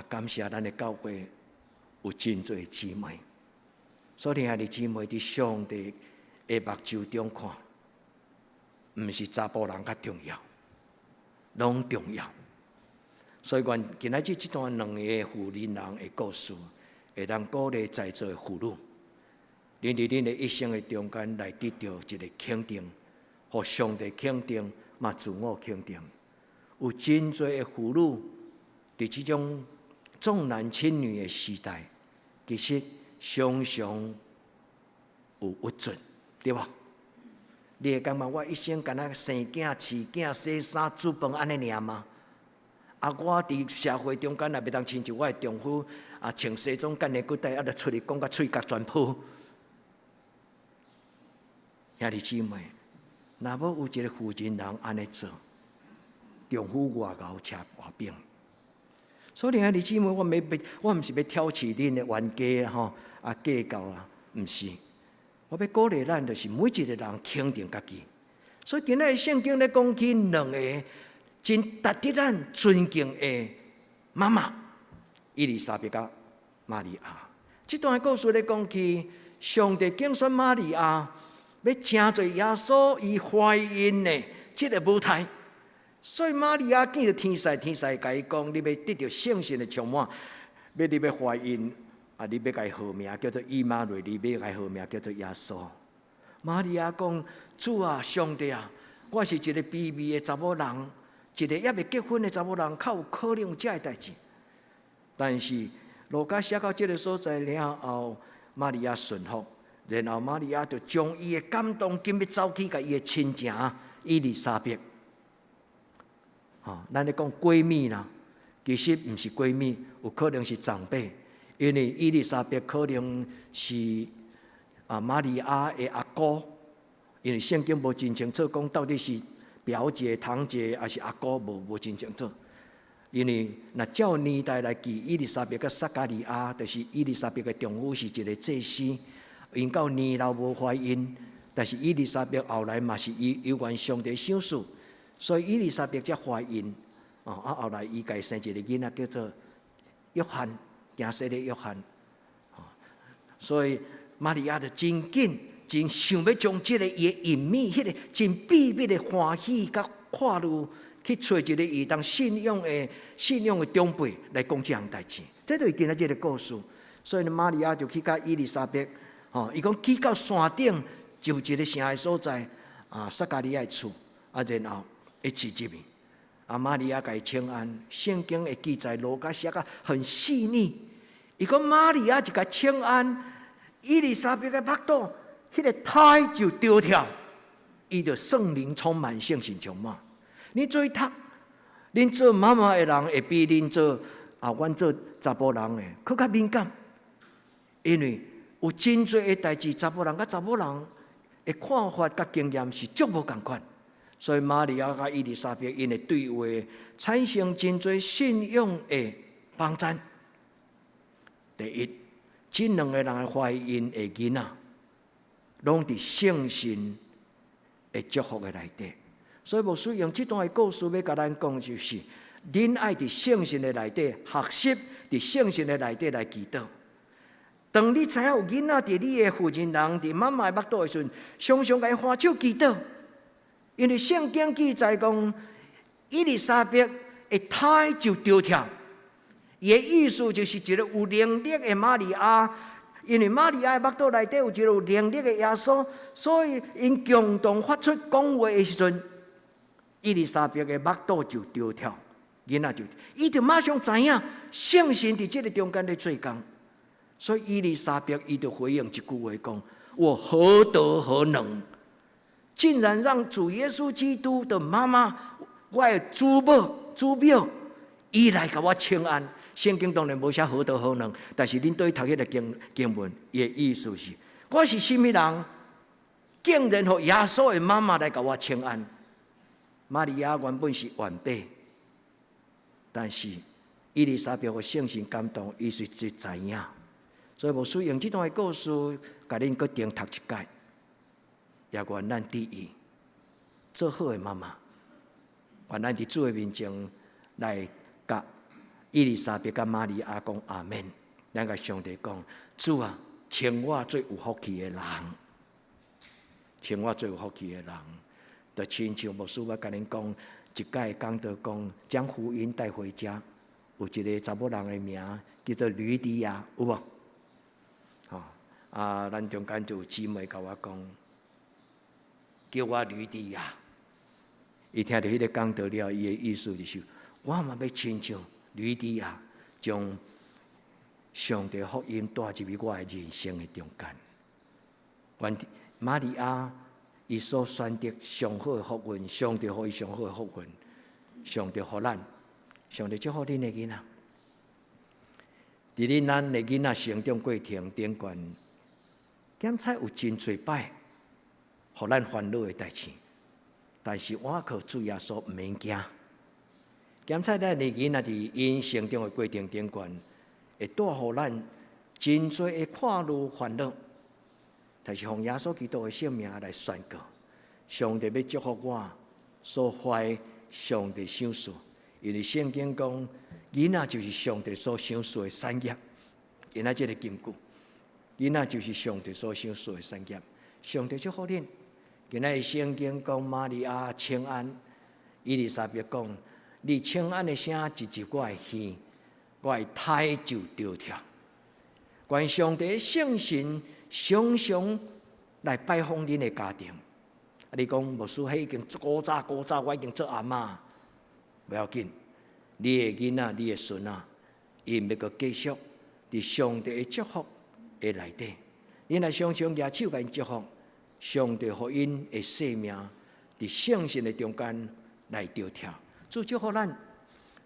感谢咱的教会有真侪姊妹，所以兄弟姊妹伫上帝的目睭中看，毋是查甫人较重要，拢重要。所以，阮今仔日这段两个妇人人的故事，会当鼓励在座的妇女，恁伫恁的一生的中间来得到一个肯定，互上帝肯定，嘛自我肯定。有真侪的妇女，伫这种重男轻女的时代，其实常常有不准，对吧？你会感觉我一生干那生囝、饲囝、洗衫、煮饭安尼尔吗？我伫社会中间也袂当亲像我的丈夫穿西装、干内骨带，就出去讲甲喙角全破。兄弟姊妹，若无有一个妇人人安尼做，丈夫外头车跋柄。所以兄弟姊妹，我毋是要挑起恁的冤家计较啦，毋是。我要鼓励咱，就是每一个人肯定家己。所以今仔日圣经咧讲起两个真值得咱尊敬的妈妈伊丽莎白甲玛利亚。这段故事咧讲起上帝拣选玛利亚，要请做耶稣伊怀孕的这个舞台。所以玛利亚见到天使甲伊讲：你要得到圣神的充满，你要怀孕。你要改号名叫做以马内利，你要改号名叫做耶稣。玛利亚讲：主啊，上帝啊，我是一个卑微的查某人，一个还未结婚的查某人，较有可能有这个代志。但是路加写到这个所在了后，玛利亚顺服，然后玛利亚就将伊的感动紧要走去，甲伊的亲情伊丽莎白。咱咧讲闺蜜啦，其实毋是闺蜜，有可能是长辈。因为伊丽莎白可能是玛利亚的阿姑，因为圣经无真清楚讲到底是表姐、堂姐还是阿姑，无真清楚。因为若照年代来记，伊丽莎白甲撒加利亚，就是伊丽莎白的丈夫是一个祭司，因到年老无怀孕，但是伊丽莎白后来嘛是有关上帝赏赐，所以伊丽莎白才怀孕。后来伊家生一个囡仔叫做约翰。惊死的约翰，所以玛利亚就真紧，真想要将这个伊的隐秘、迄个真秘密的欢喜甲快乐，去找一个伊当信仰的长辈来讲这项代志。这就是今仔日的故事。所以玛利亚就去甲伊丽莎白，伊讲去到山顶，就一个城的所在，撒加利亚的厝，然后一起入去。玛利亚甲伊请安，圣经的记载，路加写甲很细腻。伊讲玛利亚一甲请安，伊丽莎白的腹肚，迄个胎就丢跳，伊就圣灵充满圣神充满。你做读，恁做妈妈的人会比恁做阮做查甫人的更较敏感，因为有真侪的代志，查甫人甲查某人的看法甲经验是足无共款。所以玛利亚甲伊丽莎白因的对话，产生真侪信仰的帮助。第一，这两个人的怀孕的囡仔，拢伫圣神的祝福的内底。所以牧师用这段的故事要甲咱讲，就是恁爱伫圣神的内底学习，伫圣神的内底来祈祷。当你知影有囡仔伫你的附近人伫妈妈的腹肚的时阵，常常甲伊欢手祈祷。因为圣经记载讲，伊丽莎白的胎就着跳，伊的意思就是一个有能力的玛利亚，因为玛利亚的腹肚内底有一个有能力的耶稣，所以因共同发出讲话的时阵，伊丽莎白的腹肚就着跳，囡仔就，伊就马上知影圣神伫这个中间咧做工，所以伊丽莎白伊就回应一句话讲：我何德何能？竟然让主耶稣基督的妈妈，我的祖母，伊来甲我请安。圣经当然无写何德何能，但是恁对读迄个经文，伊的意思是：我是甚物人，竟然互耶稣的妈妈来甲我请安。玛利亚原本是晚辈，但是伊丽莎白的圣神感动，伊是知影。所以牧师用这段的故事，甲恁搁定读一届。也愿咱第一做好的妈妈，愿咱伫主的面前来甲伊丽莎白甲玛利亚讲阿门。咱甲上帝讲：主啊，请我做有福气的人，请我做有福气的人。就亲像牧师我甲恁讲，一届讲到讲将福音带回家，有一个查某人的名叫做吕迪亚，有无？咱中间就有姊妹甲我讲。叫我吕迪亚，伊听到迄个讲道了，伊的意思就是，我嘛要亲像吕迪亚，将上帝福音带入去我的人生的中间。愿玛利亚伊所选择上好的福运，上帝给伊上好的福运，上帝给咱，上帝祝福恁的囡仔。伫咱的囡仔成长过程顶悬，检测有真侪摆。互咱烦恼的代志，但是我靠主耶稣毋免惊。检测咱的囡仔伫因成长的过程顶悬，会带互咱真侪的看路烦恼，但是用耶稣基督的性命来宣告，上帝要祝福我所怀上帝想事，因为圣经讲，囡仔就是上帝所想事的产业。囡仔这个根据，囡仔就是上帝所想事的产业。上帝祝福恁。今仔圣经讲玛利亚请安，伊丽莎白讲：你请安的声一入我的耳，我的胎就着跳。愿上帝的圣神常常来拜访恁的家庭。你讲牧师，迄已经古早，我已经做阿嬷，不要紧。你的囡仔，你的孙仔，因要阁继续伫上帝的祝福的内底，恁来常常举手甲因祝福。上帝福音的生命，伫圣神的中间来着跳，主祝福咱。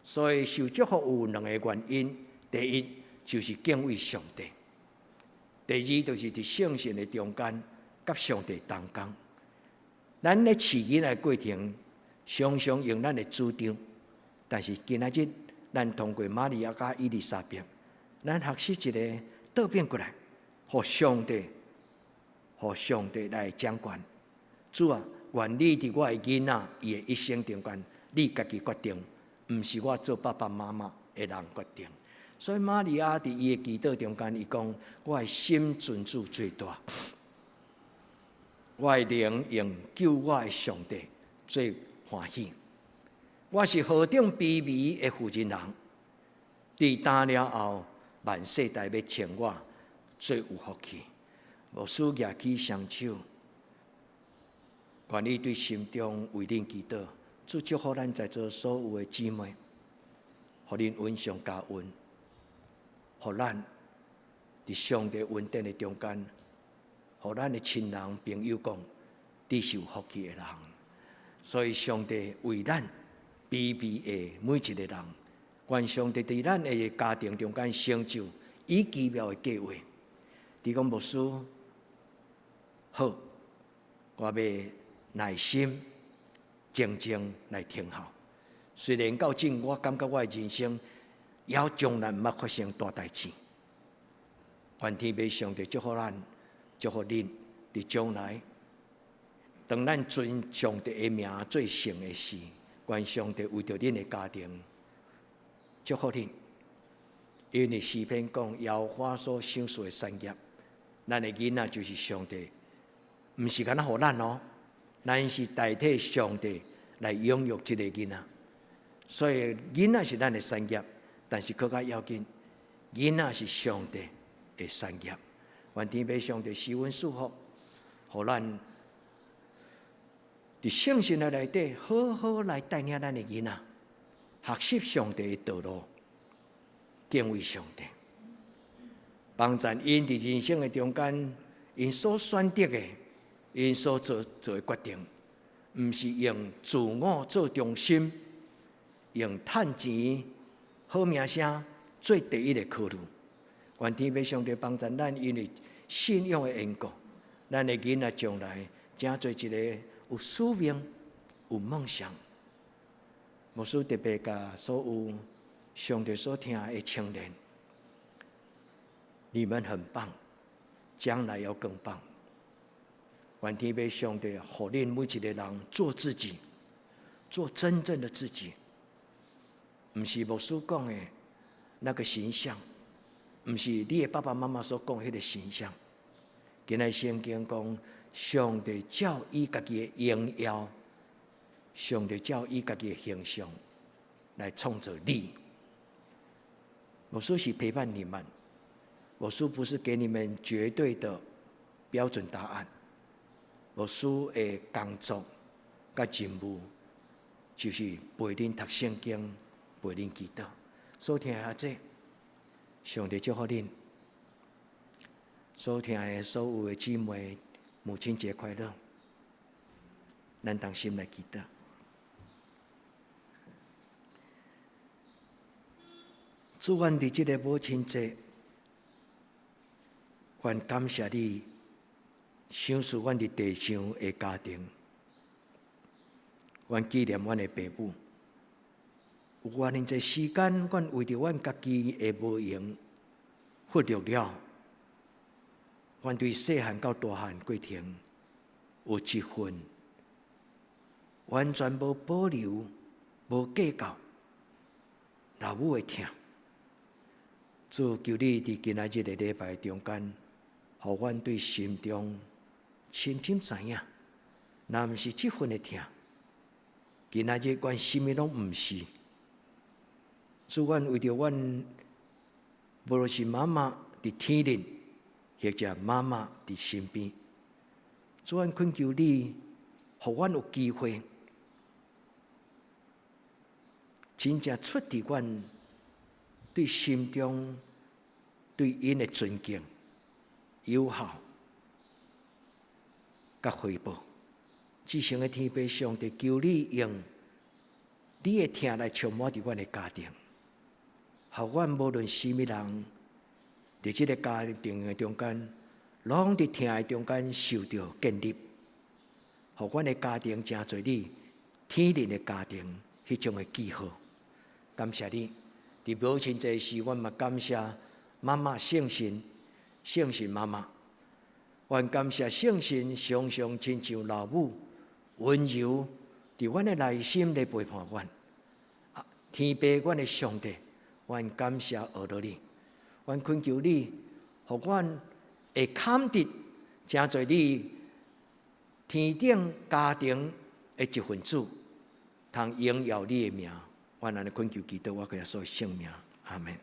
所以受祝福有两个原因：第一就是敬畏上帝；第二就是伫圣神的中间，甲上帝同工。咱咧饲囡仔的过程，常常用咱的主张，但是今仔日咱通过玛利亚甲伊丽莎白，咱学习一个倒变过来，互上帝来掌管。主啊，愿你伫我的囡仔伊的一生中间，你家己决定，毋是我做爸爸妈妈的人决定。所以玛利亚伫伊的祈祷中间，伊讲：我的心尊主最大，我的灵用救我的上帝最欢喜。我是何等卑微的负人人，对打了后，万世代要称我最有福气。牧师举起双手，愿意对心中为恁祈祷，主祝福咱在座所有的姊妹，互恁恩上加恩，互咱伫上帝恩典的中间，互咱的亲人朋友讲，伫受福气的人。所以上帝为咱卑微的每一个人，愿上帝伫咱的家庭中间成就以奇妙的计划。你讲牧师好，我要耐心、静静来听候。虽然到今，我感觉我的人生也从来毋捌发生大代志。愿天父上帝祝福咱，祝福恁伫将来。当咱尊上帝的名做成的事，愿上帝为着恁的家庭祝福恁。因为诗篇讲，耶和华所赏赐的产业，咱的囡仔就是上帝，毋是干那互咱哦，咱是代替上帝来养育这个囡仔。所以囡仔是咱的产业，但是更加要紧，囡仔是上帝的产业。愿天父上帝施恩赐福，互咱伫圣经的内底好好来带领咱的囡仔，学习上帝的道路，敬畏上帝，帮助因伫人生的中间，因所选择的，因所做的决定，毋是用自我做中心，用趁钱、好名声做第一的考虑。愿天父上帝帮助咱，因为信仰的缘故，咱的囡仔将来成做一个有使命、有梦想。牧师特别甲所有上帝所听的青年，你们很棒，将来要更棒。愿天父上帝互恁每一个人做自己，做真正的自己，毋是牧师讲的那个形象，毋是你的爸爸妈妈所讲的迄个形象。今日圣经讲，上帝照伊家己的荣耀，上帝照伊家己的形象来创造你。牧师是陪伴你们，牧师不是给你们绝对的标准答案。牧师的工作甲任务就是陪恁读圣经，陪恁祈祷。所听的这，上帝祝福恁。所听的所有的姊妹，母亲节快乐！咱同心来祈祷。主，愿伫这个母亲节，愿感谢你赏赐阮伫地上的家庭，愿纪念阮的爸母。有偌尼侪时间，阮为着阮家己的无用，忽略了。阮对细汉到大汉过程有一份完全无保留、无计较老母的疼。主求你伫今仔日的礼拜中间，互阮对心中深深知影，若毋是这份的疼，今仔日阮什么拢毋是。主，阮为着阮，无论是妈妈伫天灵，或者妈妈伫身边，主，阮恳求你，互阮有机会，真正出伫阮对心中对因的尊敬、友好、甲回报。至圣的天父上帝，求你用你的疼来充满伫阮的家庭，互阮无论什么人，伫这个家庭的中间，拢伫疼的中间受到建立，互阮的家庭成做你天灵的家庭迄种的记号。感谢你，伫母亲节时，阮嘛感谢妈妈圣神妈妈，愿感谢圣神常常亲像老母温柔伫阮的内心来陪伴阮。天父，阮的上帝，愿感谢学到你，愿恳求你，互阮会堪得成做你天顶家庭的一份子，通荣耀你的名。愿安尼恳求祈祷，我给耶稣圣名，阿门。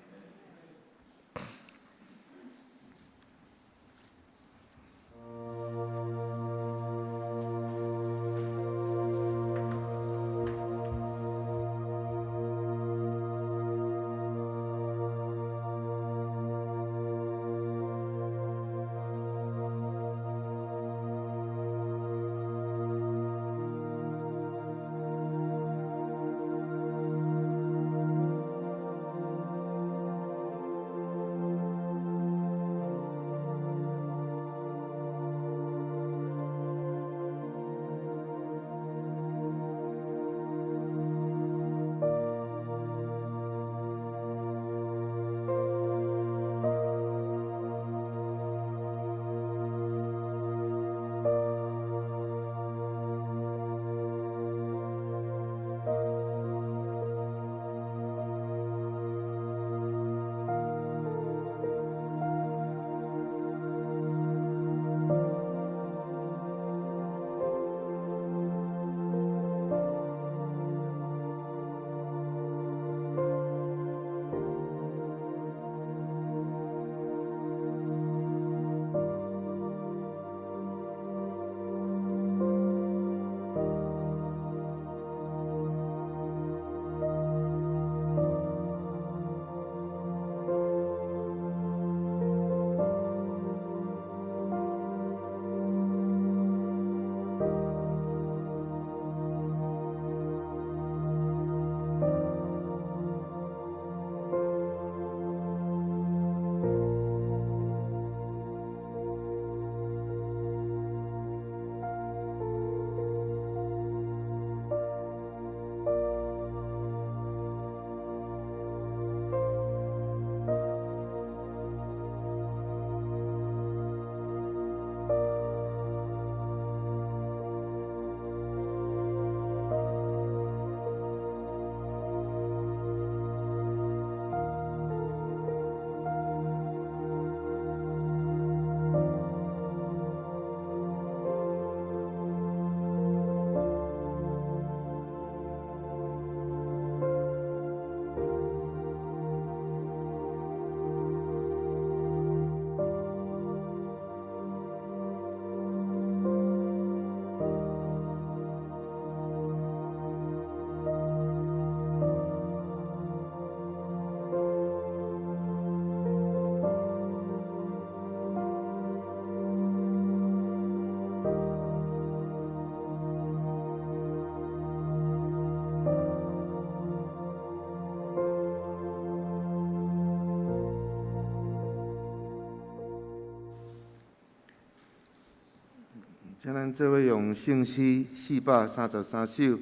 请咱做伙用圣诗433首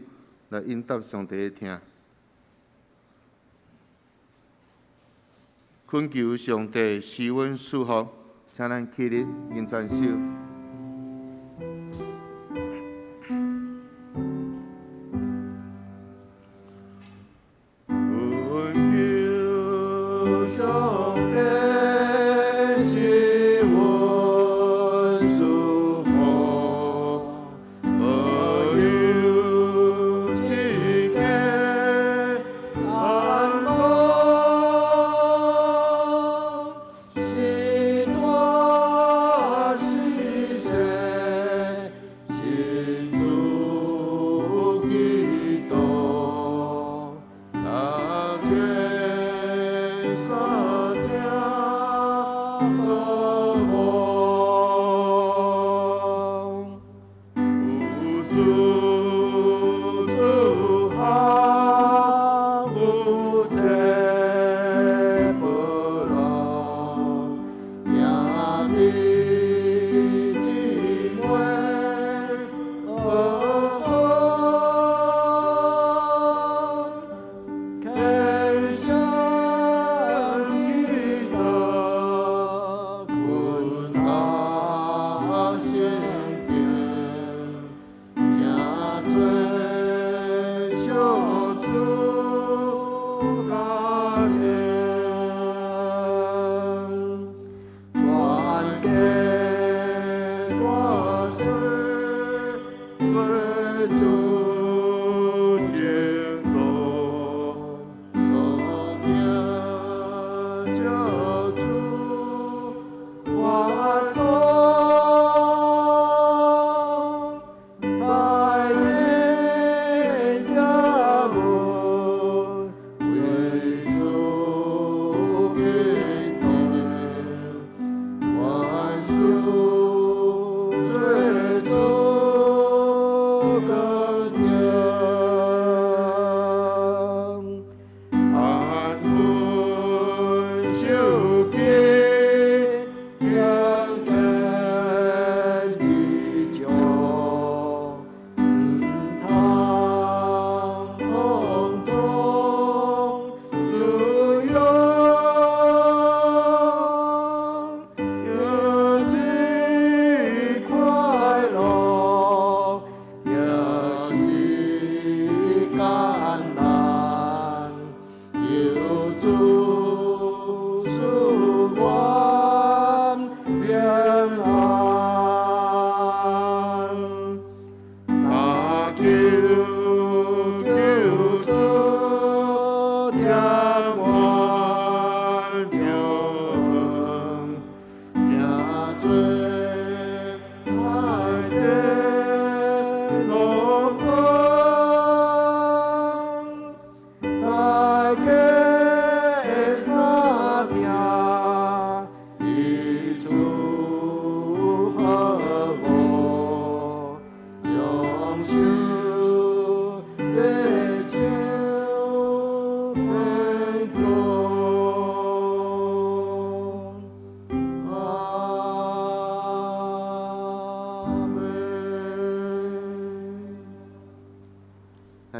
来应答上帝的听。恳求上帝施阮赐福，请咱起立吟全首。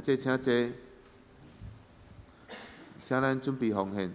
这请坐，请咱准备奉献。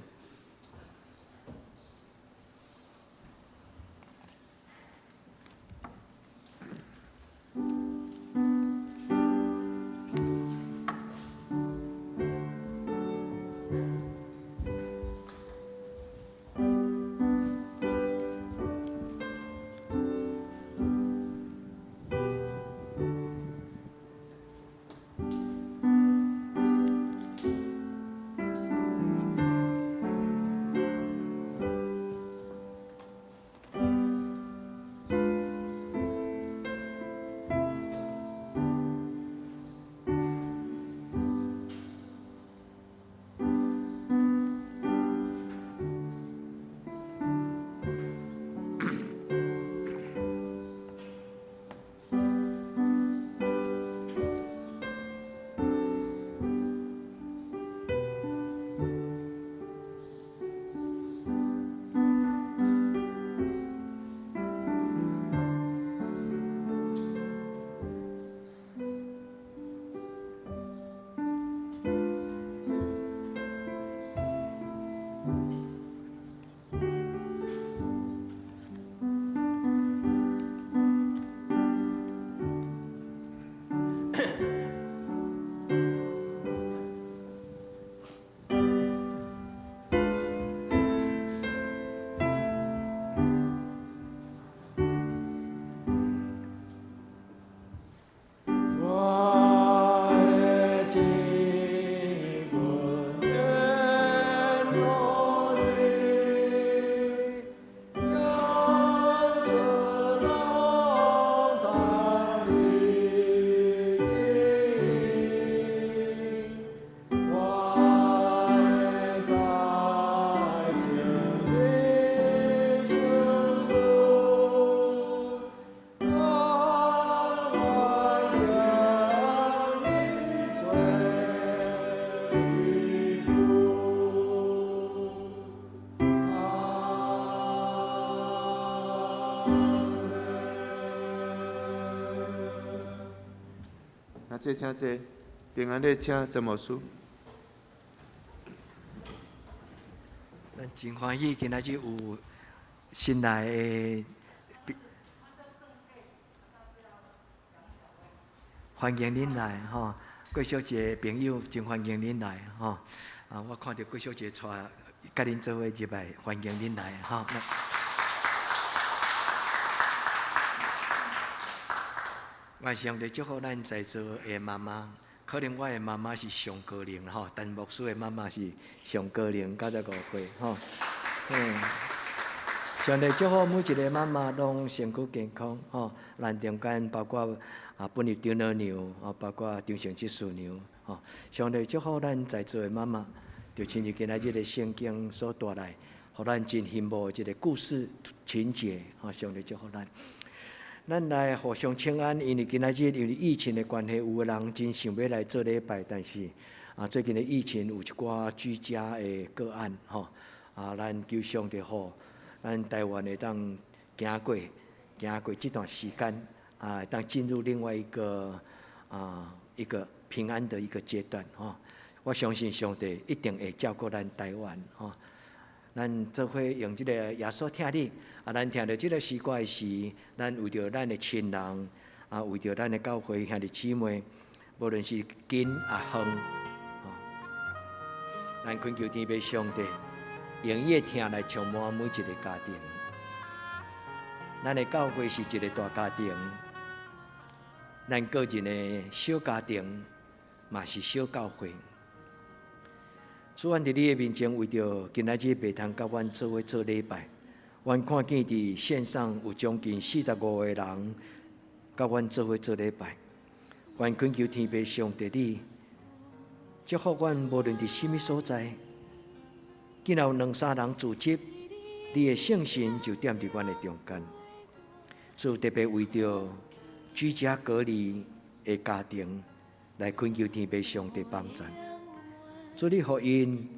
请坐，平安的请曾牧师。咱真欢喜，今仔日有新来的，欢迎恁来吼！郭小姐朋友真欢迎恁来吼！我看到郭小姐带甲恁做伙入来，欢迎恁来吼！我上帝祝福咱在座的妈妈，可能我的妈妈是上高龄吼，但牧师的妈妈是上高龄，95岁吼。上帝祝福每一个妈妈拢身躯健康吼，咱中间包括本日张老娘，包括张成吉师娘吼。上帝祝福咱在座的妈妈，就亲像今仔日的圣经所带来，互咱真幸福一个故事情节吼。上帝祝福咱。咱来互相请安，因为今仔日因为疫情的关系，有个人真想要来做礼拜，但是最近的疫情有一寡居家的个案吼，咱求上帝好，咱台湾会当行过这段时间，当进入另外一个平安的一个阶段吼。我相信上帝一定会照顾咱台湾吼。咱做伙用这个耶稣听你。咱听到这个诗歌时，咱为着咱的亲人，为着咱的教会兄弟姊妹，无论是近远，咱恳求天父上帝，用伊的听来充满每一个家庭。咱的教会是一个大家庭，咱个人的小家庭嘛是小教会。主，阮伫你的面前，为着今仔日袂通甲阮做伙做礼拜。阮看见伫线上有将近45个人，甲阮做伙做礼拜。阮恳求天父上帝你，祝福阮无论伫什么所在，竟然有2-3人组织，你的圣神就踮伫阮的中间。主特别为着居家隔离的家庭，来恳求天父上帝帮助。主你互因。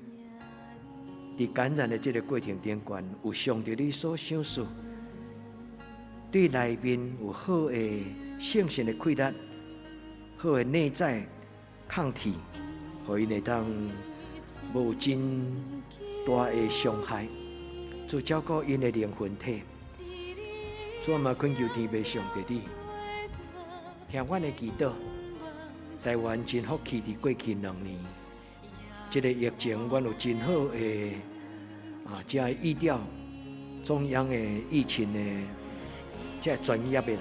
伫感染的这个过程顶端，有上帝你所想事，对内面有好的圣神的气力，好的内在抗体，互因会当无真大的伤害，就照顾因的灵魂体。主嘛恳求天父上帝你，听阮的祈祷。台湾真福气，伫过去2年。这个疫情，阮有真好的这意调中央的疫情的这专业的人，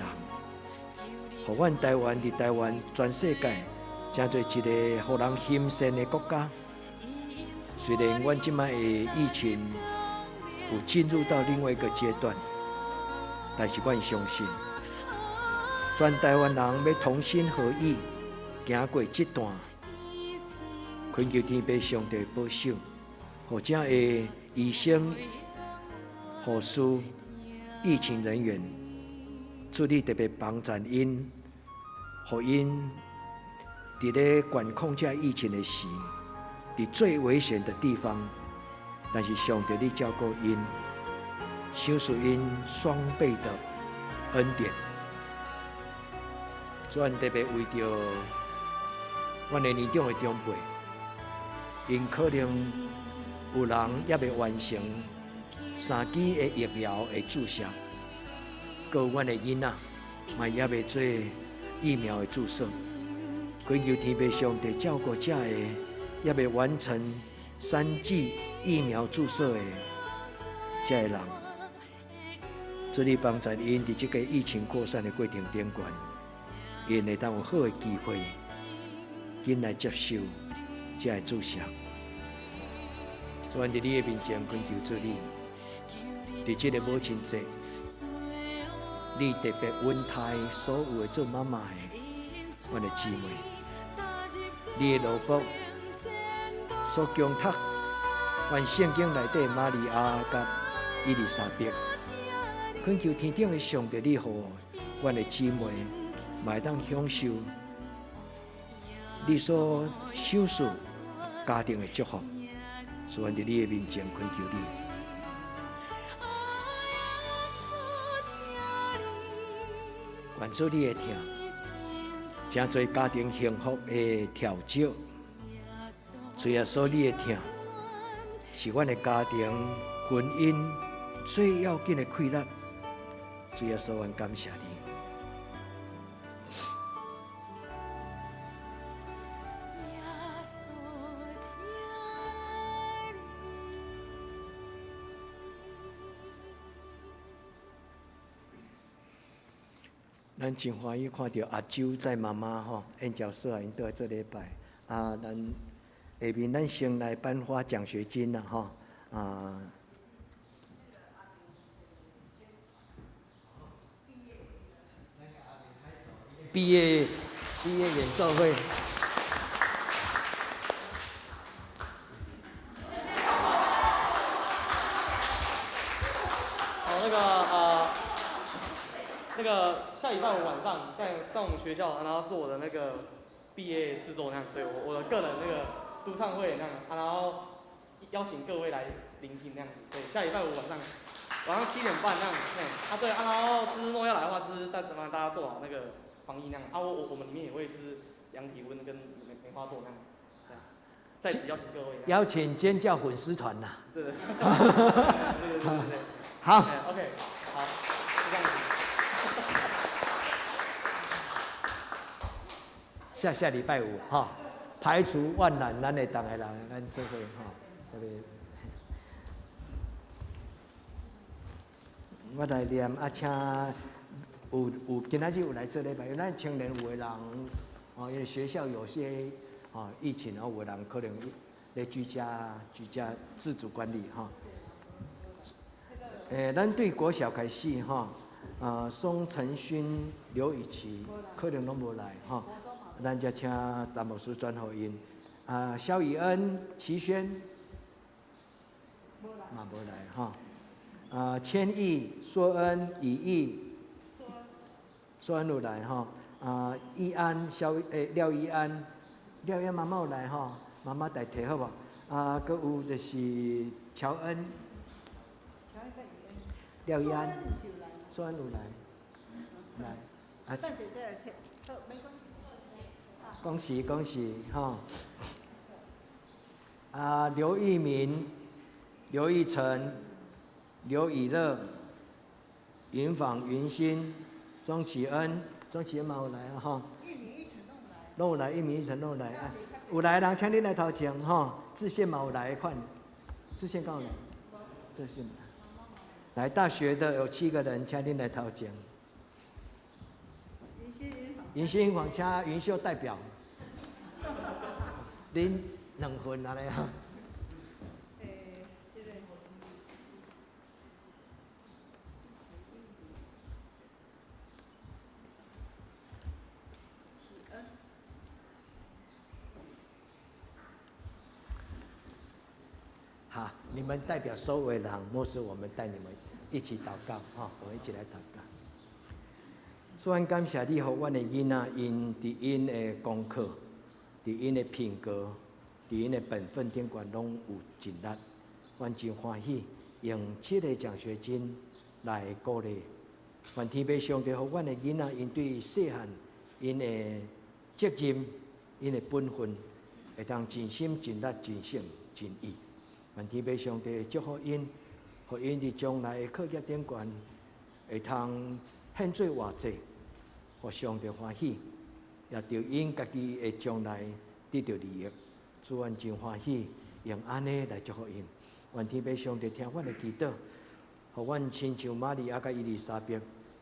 互阮台湾伫台湾全世界真做一个互人欣赏的国家。虽然阮即摆的疫情有进入到另外一个阶段，但是阮相信，全台湾人要同心合意行过这段。恳求天父上帝保守，或者的医生、护士、疫情人员，主你特别帮助因，互因伫咧管控这疫情的时，伫最危险的地方，但是上帝你照顾因，享受因双倍的恩典。主特别为着阮的年长的长辈。因可能有人也未完成3剂的疫苗的注射，个阮的囡仔嘛也未做疫苗的注射。恳求天父上帝照顾这个也未完成3剂疫苗注射的这个人，主你帮助因伫这个疫情扩散的过程顶悬，因会当有好的机会，紧来接受这个注射。主伫你的面前恳求主你，伫这个母亲节，你特别恩待所有的做妈妈的阮的姊妹，你的奴仆所供读，阮圣经内底玛利亚甲伊丽莎白，恳求天顶的上帝，你互阮的姊妹嘛会当享受你所享受家庭的祝福。所以，阮伫你的面前恳求你，愿做你的听，真侪家庭幸福的调酒。主耶稣，你的听，是阮的家庭婚姻最要紧的快乐。主耶稣，阮感谢你。咱真欢喜看到阿周在妈妈吼，因角色啊，因倒来做礼拜啊，咱下面咱先来颁发奖学金啦吼啊。毕业演奏会。那个下礼拜五晚上在我们学校，然后是我的那个毕业制作那样，对我的个人那个独唱会那样，然后邀请各位来聆听那样子，对，下礼拜五晚上7点半那样，对，然后就是若要来的话，就是大家做好那个防疫那样，我们里面也会就是量体温跟梅花座那样，在此邀请各位。邀请尖叫粉丝团呐。对。对。好。OK， 好，就这样子。下礼拜五哈，排除万难，咱会当个人，咱做伙哈，特别。我来念啊，请有今仔日有来做礼拜，因为咱青年有的人哦，因为学校有些哦疫情，然后有的人可能咧居家自主管理哈。咱对国小开始哈，宋承勋、刘雨琪可能拢无来哈。咱就请陈牧师转福音，萧以恩、齐轩嘛无来哈，千亿、硕恩、以义、硕恩有来哈，义安、廖义安妈妈有来哈，妈妈代替好无？搁有就是乔恩、廖义安、硕恩有来，恭喜哈！刘玉明、刘玉成、刘以乐、云访、云欣、庄启恩嘛有来哈。拢有来，一名一成拢有来啊！有来的人请你来头前哈。志宪嘛有来款，志宪刚有来，志宪来大学的有7个人，请你来头前。云欣、云访，请云秀代表。恁2份安尼哈。好，你们代表所有人，牧师我们带你们一起祷告哈，我们一起来祷告。所以感谢你，互阮的囡仔因伫因的功课。伫因的品格，伫因的本分顶悬拢有尽力，阮真欢喜，用7个奖学金来鼓励。愿天父上帝互阮的囡仔，因对细汉因的责任、因的本分，会当尽心尽力、尽性尽意。愿天父上帝祝福因，互因伫将来的课业顶悬，会通献做偌济，互上帝欢喜。也着因家己的将来得到利益。主愿真欢喜，用安尼来祝福因。愿天父上帝听阮的祈祷，互阮亲像玛利亚甲伊丽莎白，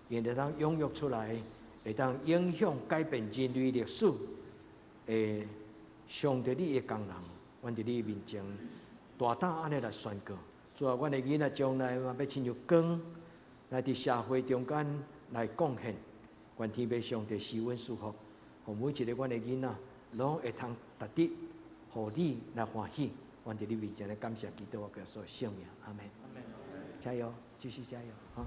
因会当踴跃出来，会当影响改变人类历史的上帝你的工人。阮伫你面前大胆安尼来宣告，主啊，阮的囡仔将来嘛要亲像光，来伫社会中间来贡献。愿天父上帝施阮祝福，互每一个阮的囡仔拢会通值得，互你来欢喜。愿伫你面前来感谢基督我所圣名，阿门。加油，继续加油哈！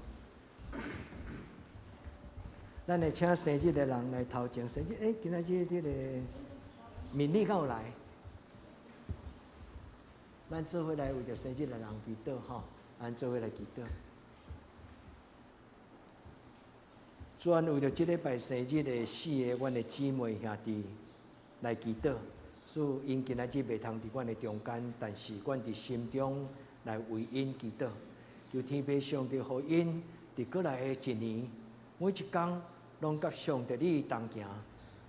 咱来请生日的人来头前生日。今仔日这个敏丽敢有来？咱做伙来为着生日的人祈祷吼，咱做伙来祈祷。专为着这礼拜生日的4个阮的姊妹兄弟来祈祷，所以因今仔日袂通伫阮的中间，但是阮伫心中来为因祈祷，求天父上帝互因伫过来的一年，每一天拢甲上帝你同行。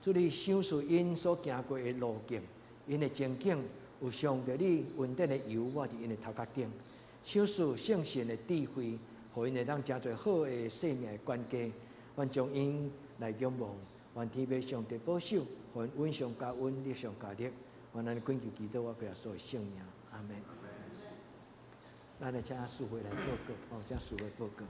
主你想述因所行过的路径，因的情景。有上帝你稳定的油，我伫因的头壳顶，想述圣神的智慧，互因会当真侪好的生命的关键。愿将因来仰望，愿天父上帝保守，互因稳上加稳，力上加力。愿咱恳求祈祷，我耶稣的圣名，阿门。咱来请师会来报告，请师会报告。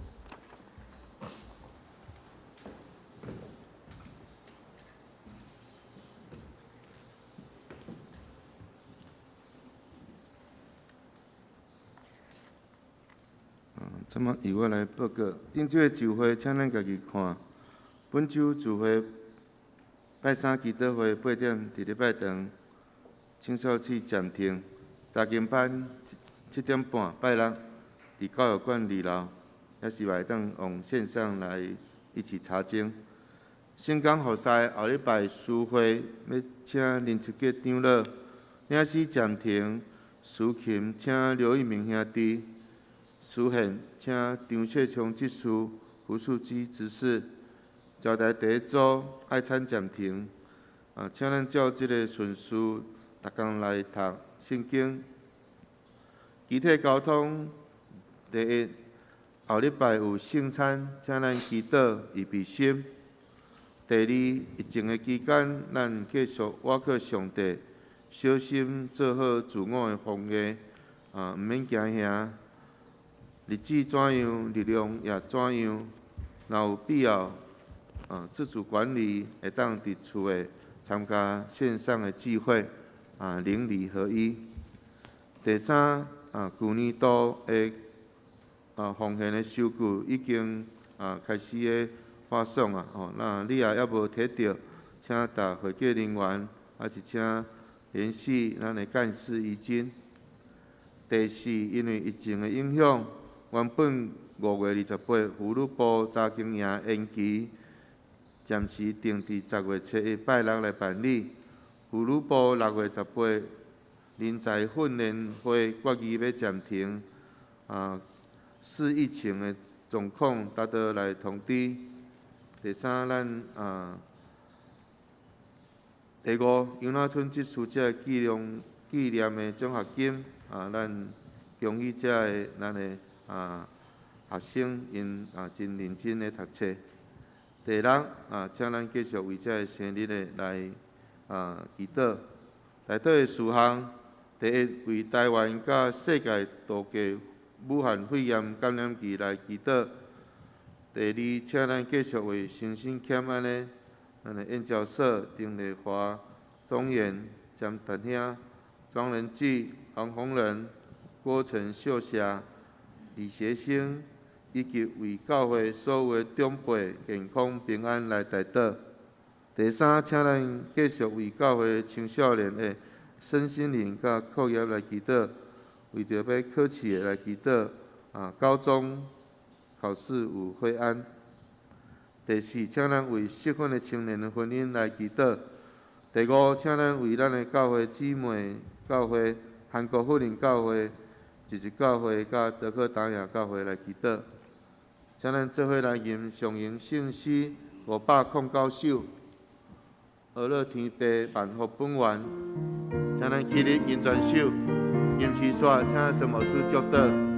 怎么由我来报告？顶这个聚会，请咱家己看。本周聚会拜三祈祷会8点，伫礼拜堂青少市暂停。查经班7点半拜六伫教育馆2楼，也是会当用线上来一起查经。圣港后赛后礼拜诗会要请林出吉长老，领事暂停。司琴请刘一鸣兄弟。书宪请张雪松执事、胡树基执事，招待第一组爱参暂停。请咱照这个顺序，逐工来读圣经。集体交通，第一，后礼拜有圣餐，请咱祈祷预备心。第二，疫情的期间，咱继续倚靠上帝，小心做好自我的防疫，毋免惊吓。日子怎样，力量也怎样。若有必要，自主管理会当伫厝诶参加线上的聚会，邻里合一。第三，去年度的奉献的收据已经开始诶发送那你也无摕到，请答会计人员，也是请联系咱的干事遗金。第四，因为疫情的影响。原本5月28日妇女部查经营延期，暂时定伫10月7日拜六来办理。妇女部6月18日人才训练会决议要暂停，视疫情的状况，达到来通知。第三，咱第五，杨乃春执事者纪念的奖学金，咱恭喜咱的学生因真认真咧读册。第六，请咱继续为这生日的来祈祷。内底的事项，第一，为台湾甲世界多家武汉肺炎感染期来祈祷。第二，请咱继续为身心欠安的咱的燕教授、丁丽华、庄严、江达兄、庄仁基、黄宏仁、郭陈秀霞。李学生，以及为教会所有的长辈健康平安来代祷。第三，请咱继续为教会青少年的身心灵甲课业来祈祷，为着要考试的来祈祷。高中考试有会安。第四，请咱为适婚的青年的婚姻来祈祷。第五，请咱为咱的教会姊妹教会、韩国福林教会。日日教会甲德科达雅教会来祈祷，请咱做伙来吟上营圣诗509首。阿乐天父万福本愿，请咱起立吟全首，吟诗煞，请曾牧师祝祷。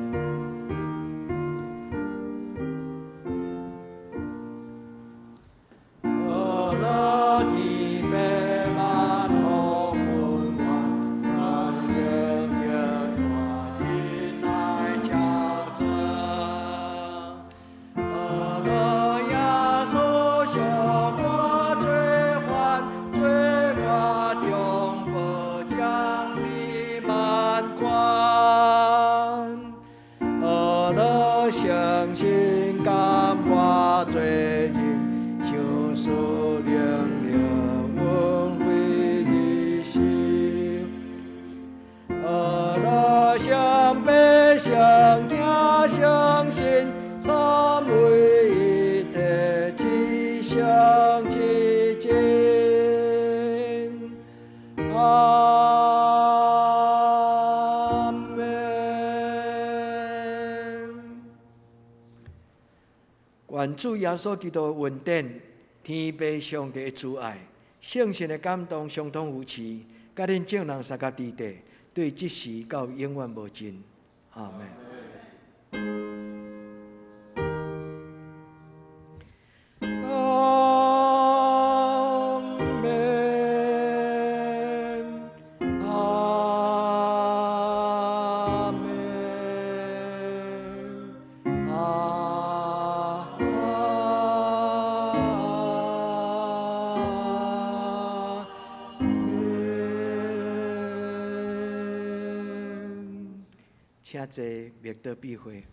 相信感化罪人，相思冷了温慧的心。阿相悲相听相信，三位一体，吉祥吉进。愿主耶稣基督恩典、天父上帝的慈爱、圣神的感动，相通有持，甲恁众人三甲地地，对即时到永远无尽。阿门。请坐，灭道避讳。